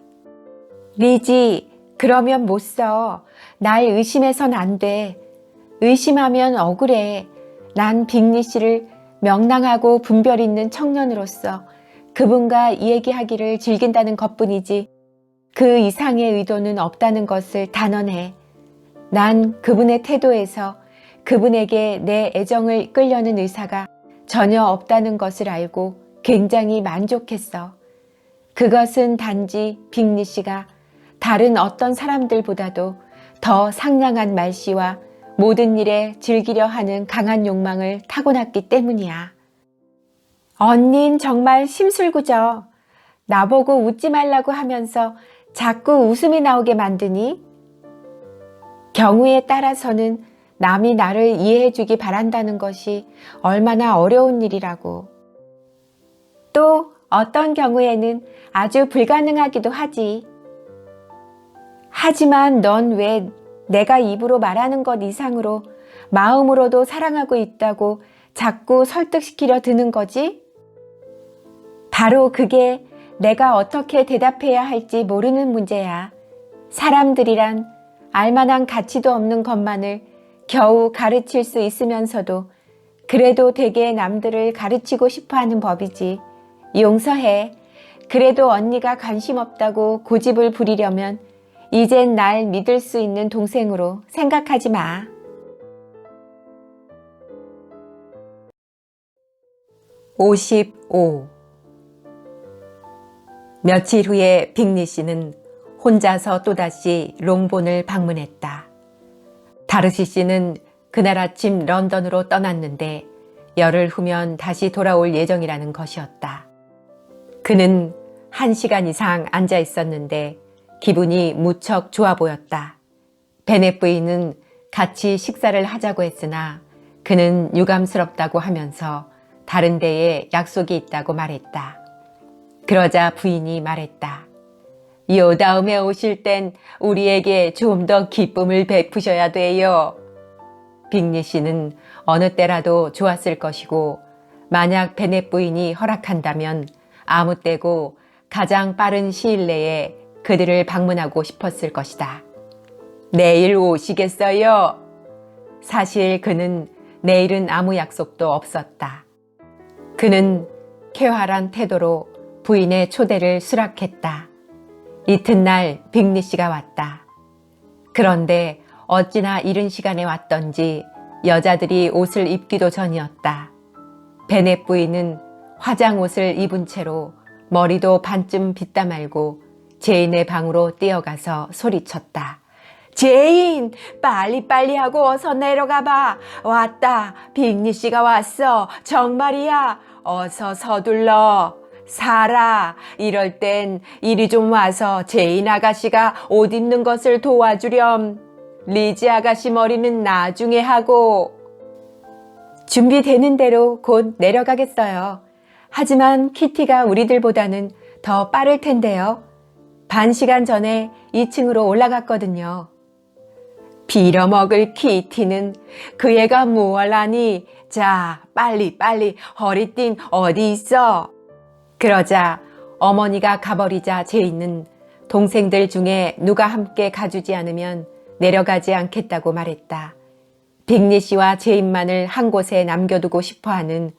리지, 그러면 못 써. 날 의심해선 안 돼. 의심하면 억울해. 난 빅리 씨를 명랑하고 분별 있는 청년으로서 그분과 얘기하기를 즐긴다는 것뿐이지 그 이상의 의도는 없다는 것을 단언해. 난 그분의 태도에서 그분에게 내 애정을 끌려는 의사가 전혀 없다는 것을 알고 굉장히 만족했어. 그것은 단지 빅리 씨가 다른 어떤 사람들보다도 더 상냥한 말씨와 모든 일에 즐기려 하는 강한 욕망을 타고났기 때문이야. 언닌 정말 심술구져. 나보고 웃지 말라고 하면서 자꾸 웃음이 나오게 만드니? 경우에 따라서는 남이 나를 이해해주기 바란다는 것이 얼마나 어려운 일이라고. 또 어떤 경우에는 아주 불가능하기도 하지. 하지만 넌 왜 내가 입으로 말하는 것 이상으로 마음으로도 사랑하고 있다고 자꾸 설득시키려 드는 거지? 바로 그게 내가 어떻게 대답해야 할지 모르는 문제야. 사람들이란 알만한 가치도 없는 것만을 겨우 가르칠 수 있으면서도 그래도 되게 남들을 가르치고 싶어하는 법이지. 용서해. 그래도 언니가 관심 없다고 고집을 부리려면 이젠 날 믿을 수 있는 동생으로 생각하지 마. 55. 며칠 후에 빅리 씨는 혼자서 또다시 롱본을 방문했다. 다르시 씨는 그날 아침 런던으로 떠났는데 열흘 후면 다시 돌아올 예정이라는 것이었다. 그는 1시간 이상 앉아 있었는데 기분이 무척 좋아 보였다. 베넷 부인은 같이 식사를 하자고 했으나 그는 유감스럽다고 하면서 다른 데에 약속이 있다고 말했다. 그러자 부인이 말했다. 요 다음에 오실 땐 우리에게 좀 더 기쁨을 베푸셔야 돼요. 빅리 씨는 어느 때라도 좋았을 것이고 만약 베넷 부인이 허락한다면 아무 때고 가장 빠른 시일 내에 그들을 방문하고 싶었을 것이다. 내일 오시겠어요? 사실 그는 내일은 아무 약속도 없었다. 그는 쾌활한 태도로 부인의 초대를 수락했다. 이튿날 빅리 씨가 왔다. 그런데 어찌나 이른 시간에 왔던지 여자들이 옷을 입기도 전이었다. 베넷 부인은 화장옷을 입은 채로 머리도 반쯤 빗다 말고 제인의 방으로 뛰어가서 소리쳤다. 제인, 빨리빨리 하고 어서 내려가 봐. 왔다. 빅리 씨가 왔어. 정말이야. 어서 서둘러. 사라, 이럴 땐 이리 좀 와서 제인 아가씨가 옷 입는 것을 도와주렴. 리지 아가씨 머리는 나중에 하고. 준비되는 대로 곧 내려가겠어요. 하지만 키티가 우리들보다는 더 빠를 텐데요. 반 시간 전에 2층으로 올라갔거든요. 빌어먹을 키티는 그 애가 무얼 하니? 자, 빨리 허리띠는 어디 있어? 그러자 어머니가 가버리자 제이는 동생들 중에 누가 함께 가주지 않으면 내려가지 않겠다고 말했다. 빅리 씨와 제인만을 한 곳에 남겨두고 싶어하는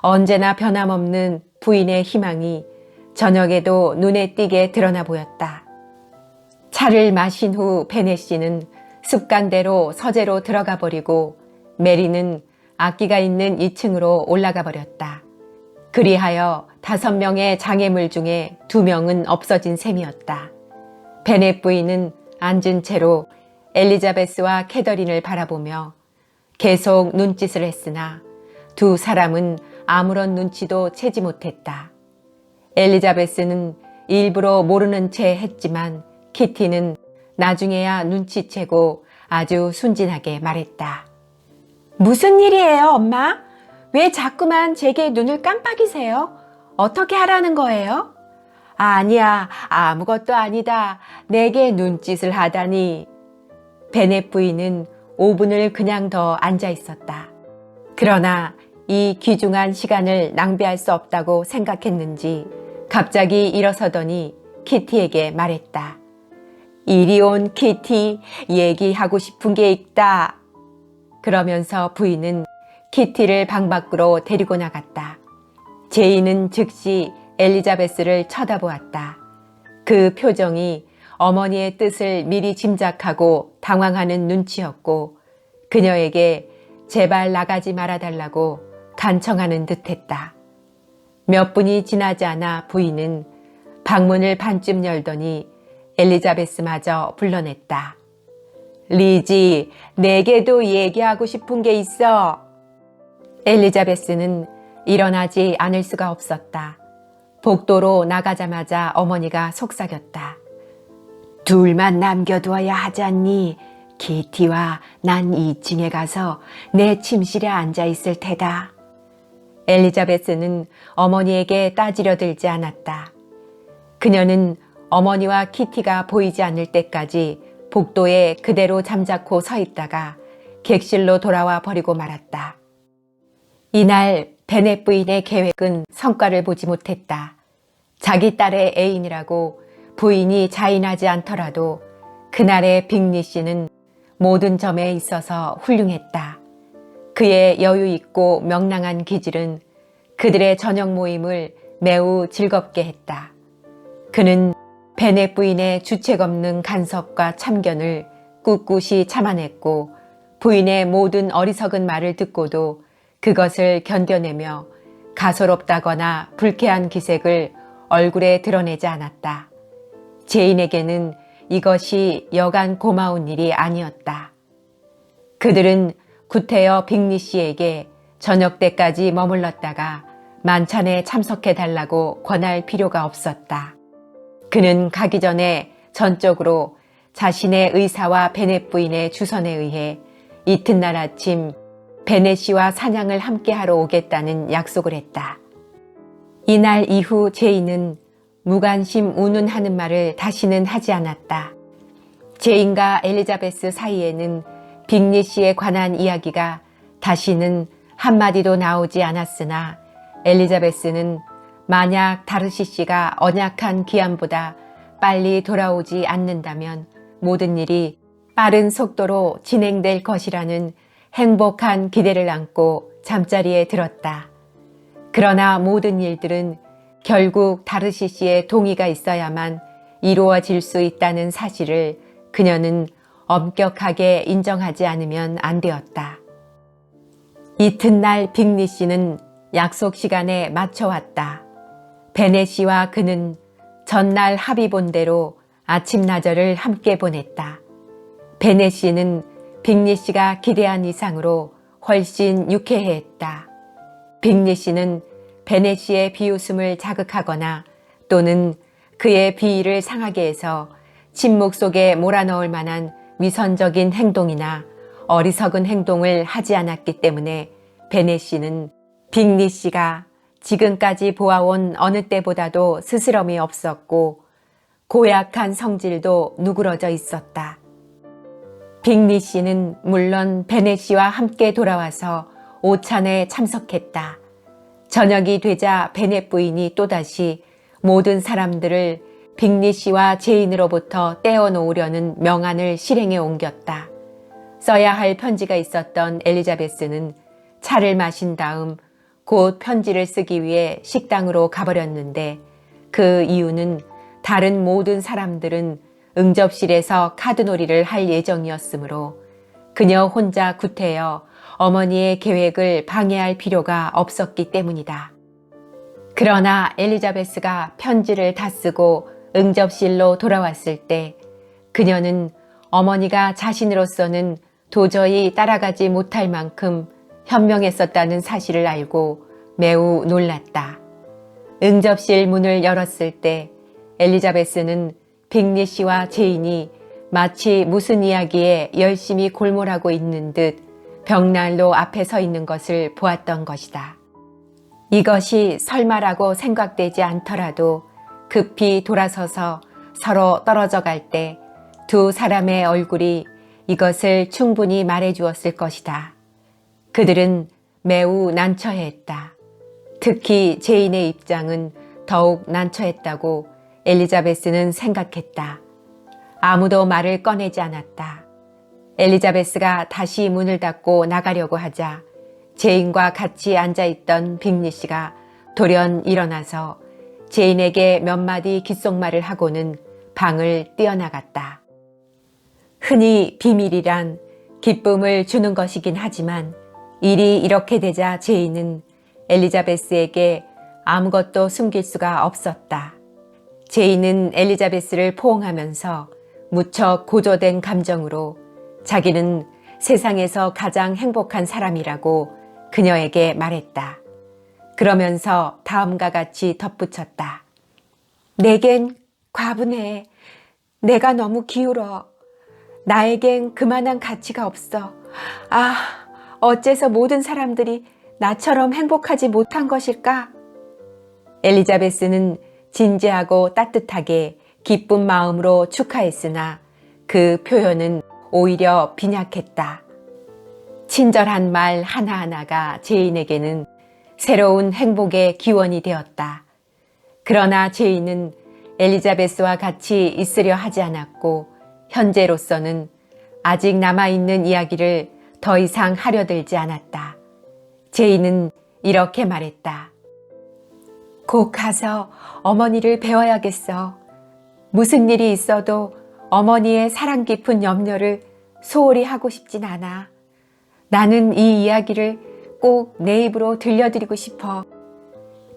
언제나 변함없는 부인의 희망이 저녁에도 눈에 띄게 드러나 보였다. 차를 마신 후 베네 씨는 습관대로 서재로 들어가 버리고 메리는 악기가 있는 2층으로 올라가 버렸다. 그리하여 5명의 장애물 중에 2명은 없어진 셈이었다. 베넷 부인은 앉은 채로 엘리자베스와 캐더린을 바라보며 계속 눈짓을 했으나 두 사람은 아무런 눈치도 채지 못했다. 엘리자베스는 일부러 모르는 채 했지만 키티는 나중에야 눈치채고 아주 순진하게 말했다. 무슨 일이에요, 엄마? 왜 자꾸만 제게 눈을 깜빡이세요? 어떻게 하라는 거예요? 아니야, 아무것도 아니다. 내게 눈짓을 하다니. 베넷 부인은 5분을 그냥 더 앉아 있었다. 그러나 이 귀중한 시간을 낭비할 수 없다고 생각했는지 갑자기 일어서더니 키티에게 말했다. 이리 온 키티, 얘기하고 싶은 게 있다. 그러면서 부인은 키티를 방 밖으로 데리고 나갔다. 제이는 즉시 엘리자베스를 쳐다보았다. 그 표정이 어머니의 뜻을 미리 짐작하고 당황하는 눈치였고 그녀에게 제발 나가지 말아달라고 간청하는 듯했다. 몇 분이 지나지 않아 부인은 방문을 반쯤 열더니 엘리자베스마저 불러냈다. 리지, 내게도 얘기하고 싶은 게 있어. 엘리자베스는 일어나지 않을 수가 없었다. 복도로 나가자마자 어머니가 속삭였다. 둘만 남겨두어야 하잖니. 키티와 난 2층에 가서 내 침실에 앉아 있을 테다. 엘리자베스는 어머니에게 따지려 들지 않았다. 그녀는 어머니와 키티가 보이지 않을 때까지 복도에 그대로 잠자코 서 있다가 객실로 돌아와 버리고 말았다. 이날 베넷 부인의 계획은 성과를 보지 못했다. 자기 딸의 애인이라고 부인이 자인하지 않더라도 그날의 빅리 씨는 모든 점에 있어서 훌륭했다. 그의 여유 있고 명랑한 기질은 그들의 저녁 모임을 매우 즐겁게 했다. 그는 베넷 부인의 주책 없는 간섭과 참견을 꿋꿋이 참아냈고 부인의 모든 어리석은 말을 듣고도 그것을 견뎌내며 가소롭다거나 불쾌한 기색을 얼굴에 드러내지 않았다. 제인에게는 이것이 여간 고마운 일이 아니었다. 그들은 구태여 빅리 씨에게 저녁 때까지 머물렀다가 만찬에 참석해달라고 권할 필요가 없었다. 그는 가기 전에 전적으로 자신의 의사와 베넷 부인의 주선에 의해 이튿날 아침 베넷 씨와 사냥을 함께하러 오겠다는 약속을 했다. 이날 이후 제인은 무관심 운운하는 말을 다시는 하지 않았다. 제인과 엘리자베스 사이에는 빅리 씨에 관한 이야기가 다시는 한마디도 나오지 않았으나 엘리자베스는 만약 다르시 씨가 언약한 기한보다 빨리 돌아오지 않는다면 모든 일이 빠른 속도로 진행될 것이라는 행복한 기대를 안고 잠자리에 들었다. 그러나 모든 일들은 결국 다르시 씨의 동의가 있어야만 이루어질 수 있다는 사실을 그녀는 엄격하게 인정하지 않으면 안 되었다. 이튿날 빅리 씨는 약속 시간에 맞춰왔다. 베넷 씨와 그는 전날 합의 본 대로 아침나절을 함께 보냈다. 베넷 씨는 빅리 씨가 기대한 이상으로 훨씬 유쾌해했다. 빅리 씨는 베넷 씨의 비웃음을 자극하거나 또는 그의 비위를 상하게 해서 침묵 속에 몰아넣을 만한 위선적인 행동이나 어리석은 행동을 하지 않았기 때문에 베넷 씨는 빅리 씨가 지금까지 보아온 어느 때보다도 스스럼이 없었고 고약한 성질도 누그러져 있었다. 빅리 씨는 물론 베넷 씨와 함께 돌아와서 오찬에 참석했다. 저녁이 되자 베넷 부인이 또다시 모든 사람들을 빅리 씨와 제인으로부터 떼어놓으려는 명안을 실행에 옮겼다. 써야 할 편지가 있었던 엘리자베스는 차를 마신 다음 곧 편지를 쓰기 위해 식당으로 가버렸는데 그 이유는 다른 모든 사람들은 응접실에서 카드놀이를 할 예정이었으므로 그녀 혼자 구태여 어머니의 계획을 방해할 필요가 없었기 때문이다. 그러나 엘리자베스가 편지를 다 쓰고 응접실로 돌아왔을 때 그녀는 어머니가 자신으로서는 도저히 따라가지 못할 만큼 현명했었다는 사실을 알고 매우 놀랐다. 응접실 문을 열었을 때 엘리자베스는 빅리 씨와 제인이 마치 무슨 이야기에 열심히 골몰하고 있는 듯 벽난로 앞에 서 있는 것을 보았던 것이다. 이것이 설마라고 생각되지 않더라도 급히 돌아서서 서로 떨어져 갈 때 두 사람의 얼굴이 이것을 충분히 말해 주었을 것이다. 그들은 매우 난처해했다. 특히 제인의 입장은 더욱 난처했다고 엘리자베스는 생각했다. 아무도 말을 꺼내지 않았다. 엘리자베스가 다시 문을 닫고 나가려고 하자 제인과 같이 앉아있던 빅리 씨가 돌연 일어나서 제인에게 몇 마디 귓속말을 하고는 방을 뛰어나갔다. 흔히 비밀이란 기쁨을 주는 것이긴 하지만 일이 이렇게 되자 제인은 엘리자베스에게 아무것도 숨길 수가 없었다. 제인은 엘리자베스를 포옹하면서 무척 고조된 감정으로 자기는 세상에서 가장 행복한 사람이라고 그녀에게 말했다. 그러면서 다음과 같이 덧붙였다. 내겐 과분해. 내가 너무 기울어. 나에겐 그만한 가치가 없어. 아, 어째서 모든 사람들이 나처럼 행복하지 못한 것일까? 엘리자베스는 진지하고 따뜻하게 기쁜 마음으로 축하했으나 그 표현은 오히려 빈약했다. 친절한 말 하나하나가 제인에게는 새로운 행복의 기원이 되었다. 그러나 제인은 엘리자베스와 같이 있으려 하지 않았고 현재로서는 아직 남아있는 이야기를 더 이상 하려 들지 않았다. 제인은 이렇게 말했다. 곧 가서 어머니를 배워야겠어. 무슨 일이 있어도 어머니의 사랑 깊은 염려를 소홀히 하고 싶진 않아. 나는 이 이야기를 꼭 내 입으로 들려드리고 싶어.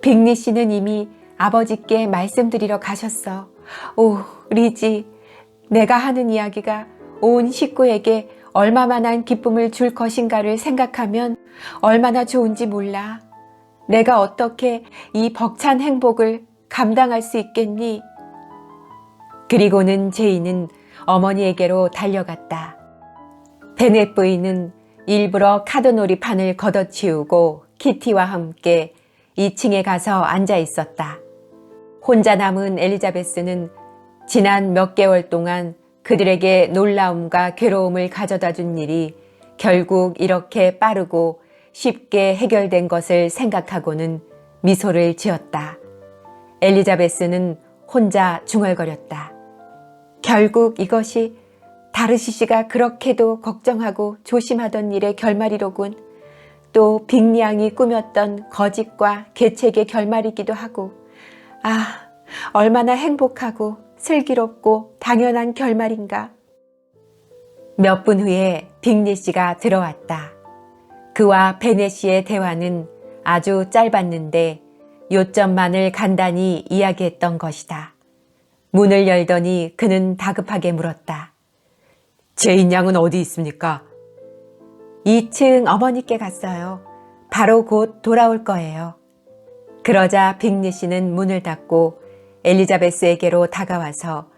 빅리 씨는 이미 아버지께 말씀드리러 가셨어. 오, 리지, 내가 하는 이야기가 온 식구에게 얼마만한 기쁨을 줄 것인가를 생각하면 얼마나 좋은지 몰라. 내가 어떻게 이 벅찬 행복을 감당할 수 있겠니? 그리고는 제인은 어머니에게로 달려갔다. 베넷 부인은 일부러 카드놀이판을 걷어치우고 키티와 함께 2층에 가서 앉아 있었다. 혼자 남은 엘리자베스는 지난 몇 개월 동안 그들에게 놀라움과 괴로움을 가져다 준 일이 결국 이렇게 빠르고 쉽게 해결된 것을 생각하고는 미소를 지었다. 엘리자베스는 혼자 중얼거렸다. 결국 이것이 다르시 씨가 그렇게도 걱정하고 조심하던 일의 결말이로군. 또 빅리양이 꾸몄던 거짓과 계책의 결말이기도 하고. 아, 얼마나 행복하고 슬기롭고 당연한 결말인가. 몇 분 후에 빅리 씨가 들어왔다. 그와 베넷 씨의 대화는 아주 짧았는데 요점만을 간단히 이야기했던 것이다. 문을 열더니 그는 다급하게 물었다. 제인 양은 어디 있습니까? 2층 어머니께 갔어요. 바로 곧 돌아올 거예요. 그러자 빅리 씨는 문을 닫고 엘리자베스에게로 다가와서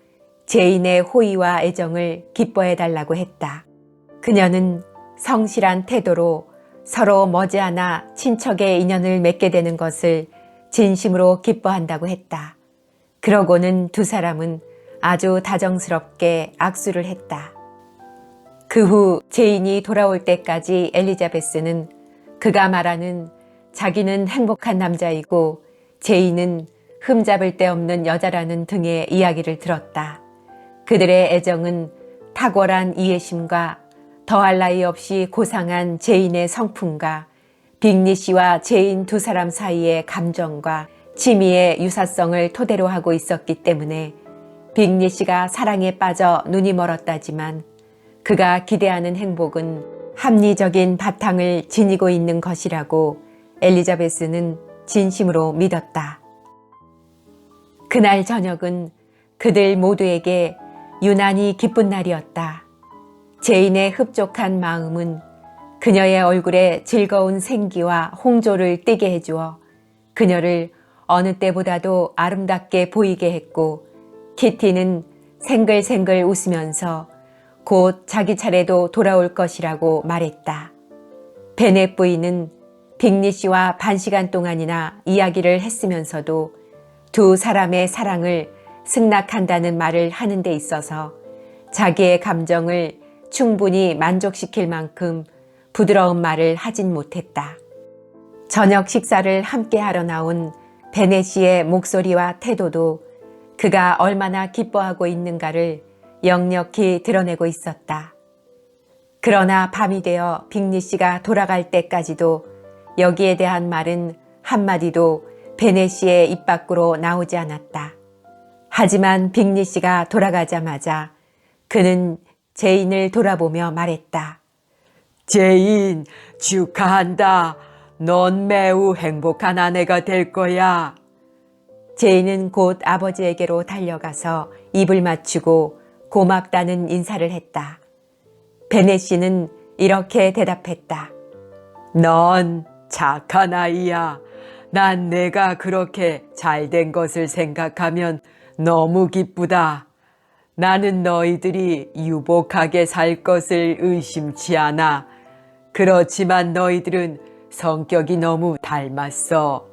제인의 호의와 애정을 기뻐해달라고 했다. 그녀는 성실한 태도로 서로 머지않아 친척의 인연을 맺게 되는 것을 진심으로 기뻐한다고 했다. 그러고는 두 사람은 아주 다정스럽게 악수를 했다. 그 후 제인이 돌아올 때까지 엘리자베스는 그가 말하는 자기는 행복한 남자이고 제인은 흠잡을 데 없는 여자라는 등의 이야기를 들었다. 그들의 애정은 탁월한 이해심과 더할 나위 없이 고상한 제인의 성품과 빅리 씨와 제인 두 사람 사이의 감정과 치미의 유사성을 토대로 하고 있었기 때문에 빅리 씨가 사랑에 빠져 눈이 멀었다지만 그가 기대하는 행복은 합리적인 바탕을 지니고 있는 것이라고 엘리자베스는 진심으로 믿었다. 그날 저녁은 그들 모두에게 유난히 기쁜 날이었다. 제인의 흡족한 마음은 그녀의 얼굴에 즐거운 생기와 홍조를 띠게 해주어 그녀를 어느 때보다도 아름답게 보이게 했고, 키티는 생글생글 웃으면서 곧 자기 차례도 돌아올 것이라고 말했다. 베넷 부인은 빅리 씨와 1시간 동안이나 이야기를 했으면서도 두 사람의 사랑을 승낙한다는 말을 하는 데 있어서 자기의 감정을 충분히 만족시킬 만큼 부드러운 말을 하진 못했다. 저녁 식사를 함께 하러 나온 베넷 씨의 목소리와 태도도 그가 얼마나 기뻐하고 있는가를 역력히 드러내고 있었다. 그러나 밤이 되어 빅리 씨가 돌아갈 때까지도 여기에 대한 말은 한마디도 베넷 씨의 입 밖으로 나오지 않았다. 하지만 빅리 씨가 돌아가자마자 그는 제인을 돌아보며 말했다. 제인, 축하한다. 넌 매우 행복한 아내가 될 거야. 제인은 곧 아버지에게로 달려가서 입을 맞추고 고맙다는 인사를 했다. 베넷 씨는 이렇게 대답했다. 넌 착한 아이야. 난 내가 그렇게 잘된 것을 생각하면 너무 기쁘다. 나는 너희들이 유복하게 살 것을 의심치 않아. 그렇지만 너희들은 성격이 너무 닮았어.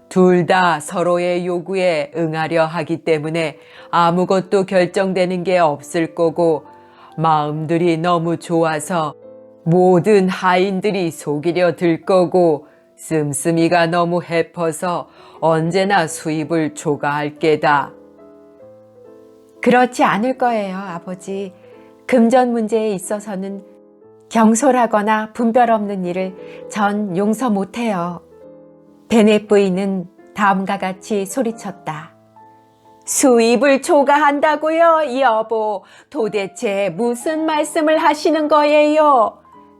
둘 다 서로의 요구에 응하려 하기 때문에 아무것도 결정되는 게 없을 거고, 마음들이 너무 좋아서 모든 하인들이 속이려 들 거고, 씀씀이가 너무 해퍼서 언제나 수입을 초과할 게다. 그렇지 않을 거예요, 아버지. 금전 문제에 있어서는 경솔하거나 분별 없는 일을 전 용서 못해요. 베넷 부인은 다음과 같이 소리쳤다. 수입을 초과한다고요, 여보. 도대체 무슨 말씀을 하시는 거예요?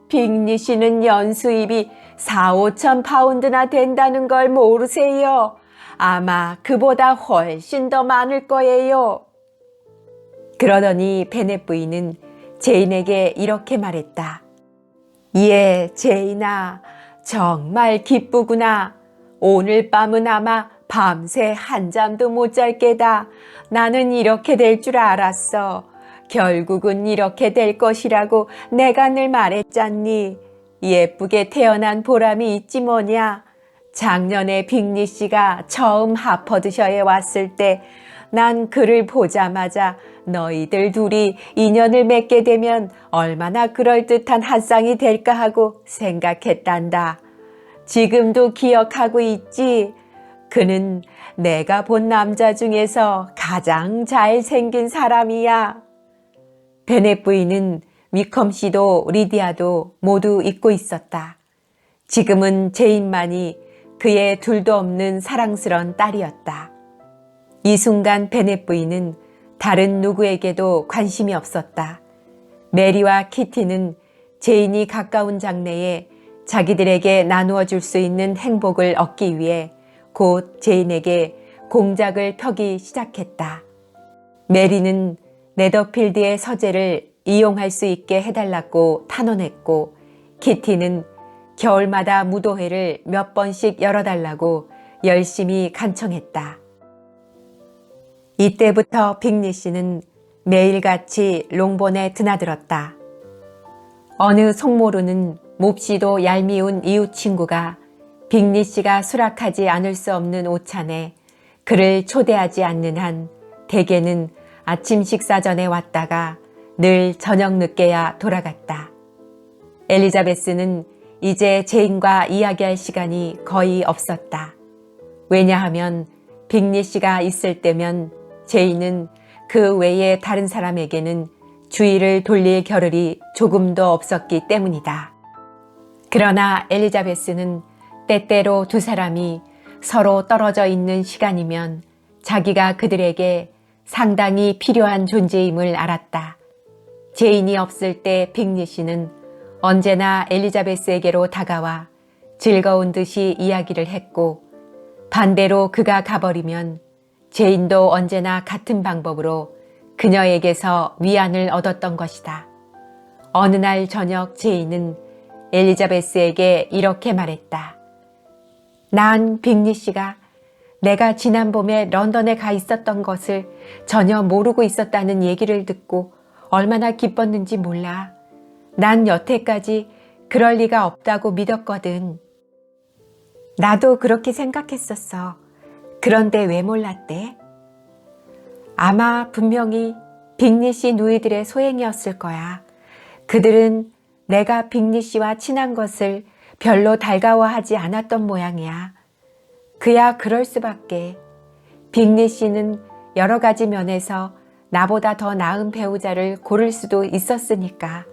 빅리 씨는 연수입이 4-5천 파운드나 된다는 걸 모르세요? 아마 그보다 훨씬 더 많을 거예요. 그러더니 베넷 부인은 제인에게 이렇게 말했다. 예, 제인아, 정말 기쁘구나. 오늘 밤은 아마 밤새 한잠도 못 잘 게다. 나는 이렇게 될 줄 알았어. 결국은 이렇게 될 것이라고 내가 늘 말했잖니. 예쁘게 태어난 보람이 있지 뭐냐. 작년에 빅리 씨가 처음 하퍼드셔에 왔을 때 난 그를 보자마자 너희들 둘이 인연을 맺게 되면 얼마나 그럴듯한 한 쌍이 될까 하고 생각했단다. 지금도 기억하고 있지? 그는 내가 본 남자 중에서 가장 잘생긴 사람이야. 베넷 부인은 위컴 씨도 리디아도 모두 잊고 있었다. 지금은 제인만이 그의 둘도 없는 사랑스런 딸이었다. 이 순간 베넷 부인은 다른 누구에게도 관심이 없었다. 메리와 키티는 제인이 가까운 장래에 자기들에게 나누어 줄 수 있는 행복을 얻기 위해 곧 제인에게 공작을 펴기 시작했다. 메리는 네더필드의 서재를 이용할 수 있게 해달라고 탄원했고, 키티는 겨울마다 무도회를 몇 번씩 열어달라고 열심히 간청했다. 이때부터 빅리 씨는 매일같이 롱본에 드나들었다. 어느 속모르는 몹시도 얄미운 이웃 친구가 빅리 씨가 수락하지 않을 수 없는 오찬에 그를 초대하지 않는 한 대개는 아침 식사 전에 왔다가 늘 저녁 늦게야 돌아갔다. 엘리자베스는 이제 제인과 이야기할 시간이 거의 없었다. 왜냐하면 빅리 씨가 있을 때면 제인은 그 외에 다른 사람에게는 주의를 돌릴 겨를이 조금도 없었기 때문이다. 그러나 엘리자베스는 때때로 두 사람이 서로 떨어져 있는 시간이면 자기가 그들에게 상당히 필요한 존재임을 알았다. 제인이 없을 때 빅리 씨는 언제나 엘리자베스에게로 다가와 즐거운 듯이 이야기를 했고, 반대로 그가 가버리면 제인도 언제나 같은 방법으로 그녀에게서 위안을 얻었던 것이다. 어느 날 저녁 제인은 엘리자베스에게 이렇게 말했다. 난 빅리 씨가 내가 지난 봄에 런던에 가 있었던 것을 전혀 모르고 있었다는 얘기를 듣고 얼마나 기뻤는지 몰라. 난 여태까지 그럴 리가 없다고 믿었거든. 나도 그렇게 생각했었어. 그런데 왜 몰랐대? 아마 분명히 빅리 씨 누이들의 소행이었을 거야. 그들은 내가 빅리 씨와 친한 것을 별로 달가워하지 않았던 모양이야. 그야 그럴 수밖에. 빅리 씨는 여러 가지 면에서 나보다 더 나은 배우자를 고를 수도 있었으니까.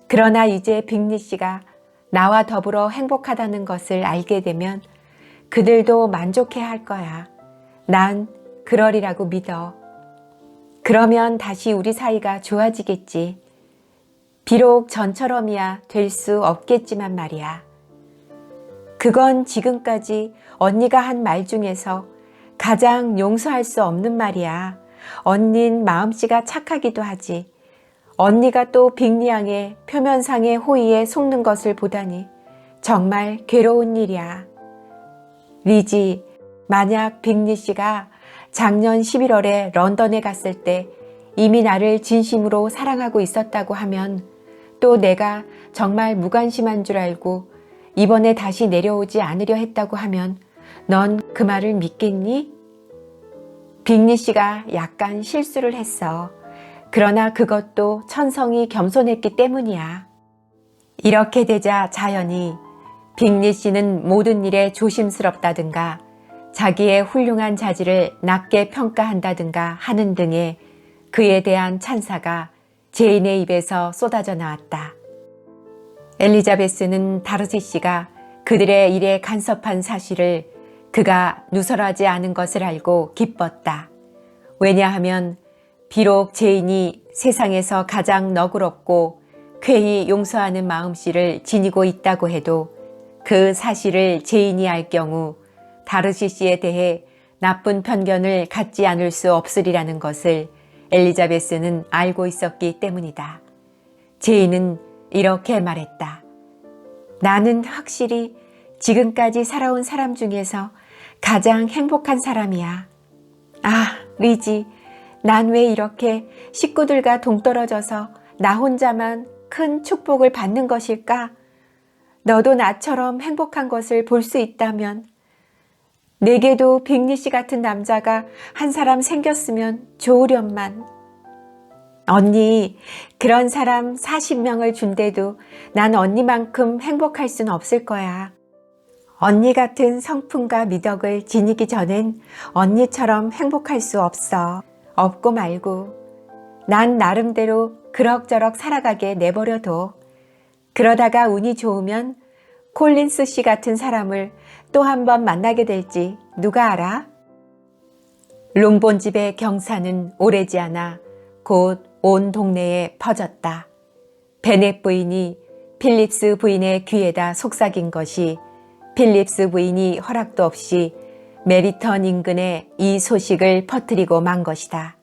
그러나 이제 빅리 씨가 나와 더불어 행복하다는 것을 알게 되면 그들도 만족해할 거야. 난 그러리라고 믿어. 그러면 다시 우리 사이가 좋아지겠지. 비록 전처럼이야 될 수 없겠지만 말이야. 그건 지금까지 언니가 한 말 중에서 가장 용서할 수 없는 말이야. 언닌 마음씨가 착하기도 하지. 언니가 또 빅리 양의 표면상의 호의에 속는 것을 보다니 정말 괴로운 일이야. 리지, 만약 빅리 씨가 작년 11월에 런던에 갔을 때 이미 나를 진심으로 사랑하고 있었다고 하면, 또 내가 정말 무관심한 줄 알고 이번에 다시 내려오지 않으려 했다고 하면 넌 그 말을 믿겠니? 빅리 씨가 약간 실수를 했어. 그러나 그것도 천성이 겸손했기 때문이야. 이렇게 되자 자연히 빅리 씨는 모든 일에 조심스럽다든가 자기의 훌륭한 자질을 낮게 평가한다든가 하는 등의 그에 대한 찬사가 제인의 입에서 쏟아져 나왔다. 엘리자베스는 다르시 씨가 그들의 일에 간섭한 사실을 그가 누설하지 않은 것을 알고 기뻤다. 왜냐하면 비록 제인이 세상에서 가장 너그럽고 쾌히 용서하는 마음씨를 지니고 있다고 해도 그 사실을 제인이 알 경우 다르시 씨에 대해 나쁜 편견을 갖지 않을 수 없으리라는 것을 엘리자베스는 알고 있었기 때문이다. 제인은 이렇게 말했다. 나는 확실히 지금까지 살아온 사람 중에서 가장 행복한 사람이야. 아, 리지, 난 왜 이렇게 식구들과 동떨어져서 나 혼자만 큰 축복을 받는 것일까? 너도 나처럼 행복한 것을 볼 수 있다면 내게도 빅리 씨 같은 남자가 한 사람 생겼으면 좋으련만. 언니, 그런 사람 40명을 준대도 난 언니만큼 행복할 순 없을 거야. 언니 같은 성품과 미덕을 지니기 전엔 언니처럼 행복할 수 없어. 없고 말고. 난 나름대로 그럭저럭 살아가게 내버려둬. 그러다가 운이 좋으면 콜린스 씨 같은 사람을 또 한 번 만나게 될지 누가 알아? 롱본집의 경사는 오래지 않아 곧 온 동네에 퍼졌다. 베넷 부인이 필립스 부인의 귀에다 속삭인 것이 필립스 부인이 허락도 없이 메리턴 인근에 이 소식을 퍼뜨리고 만 것이다.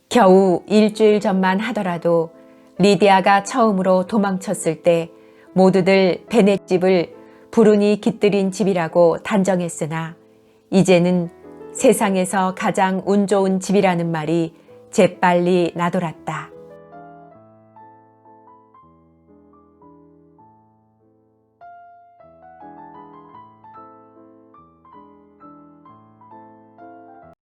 겨우 일주일 전만 하더라도 리디아가 처음으로 도망쳤을 때 모두들 베넷 집을 불운이 깃들인 집이라고 단정했으나 이제는 세상에서 가장 운 좋은 집이라는 말이 재빨리 나돌았다.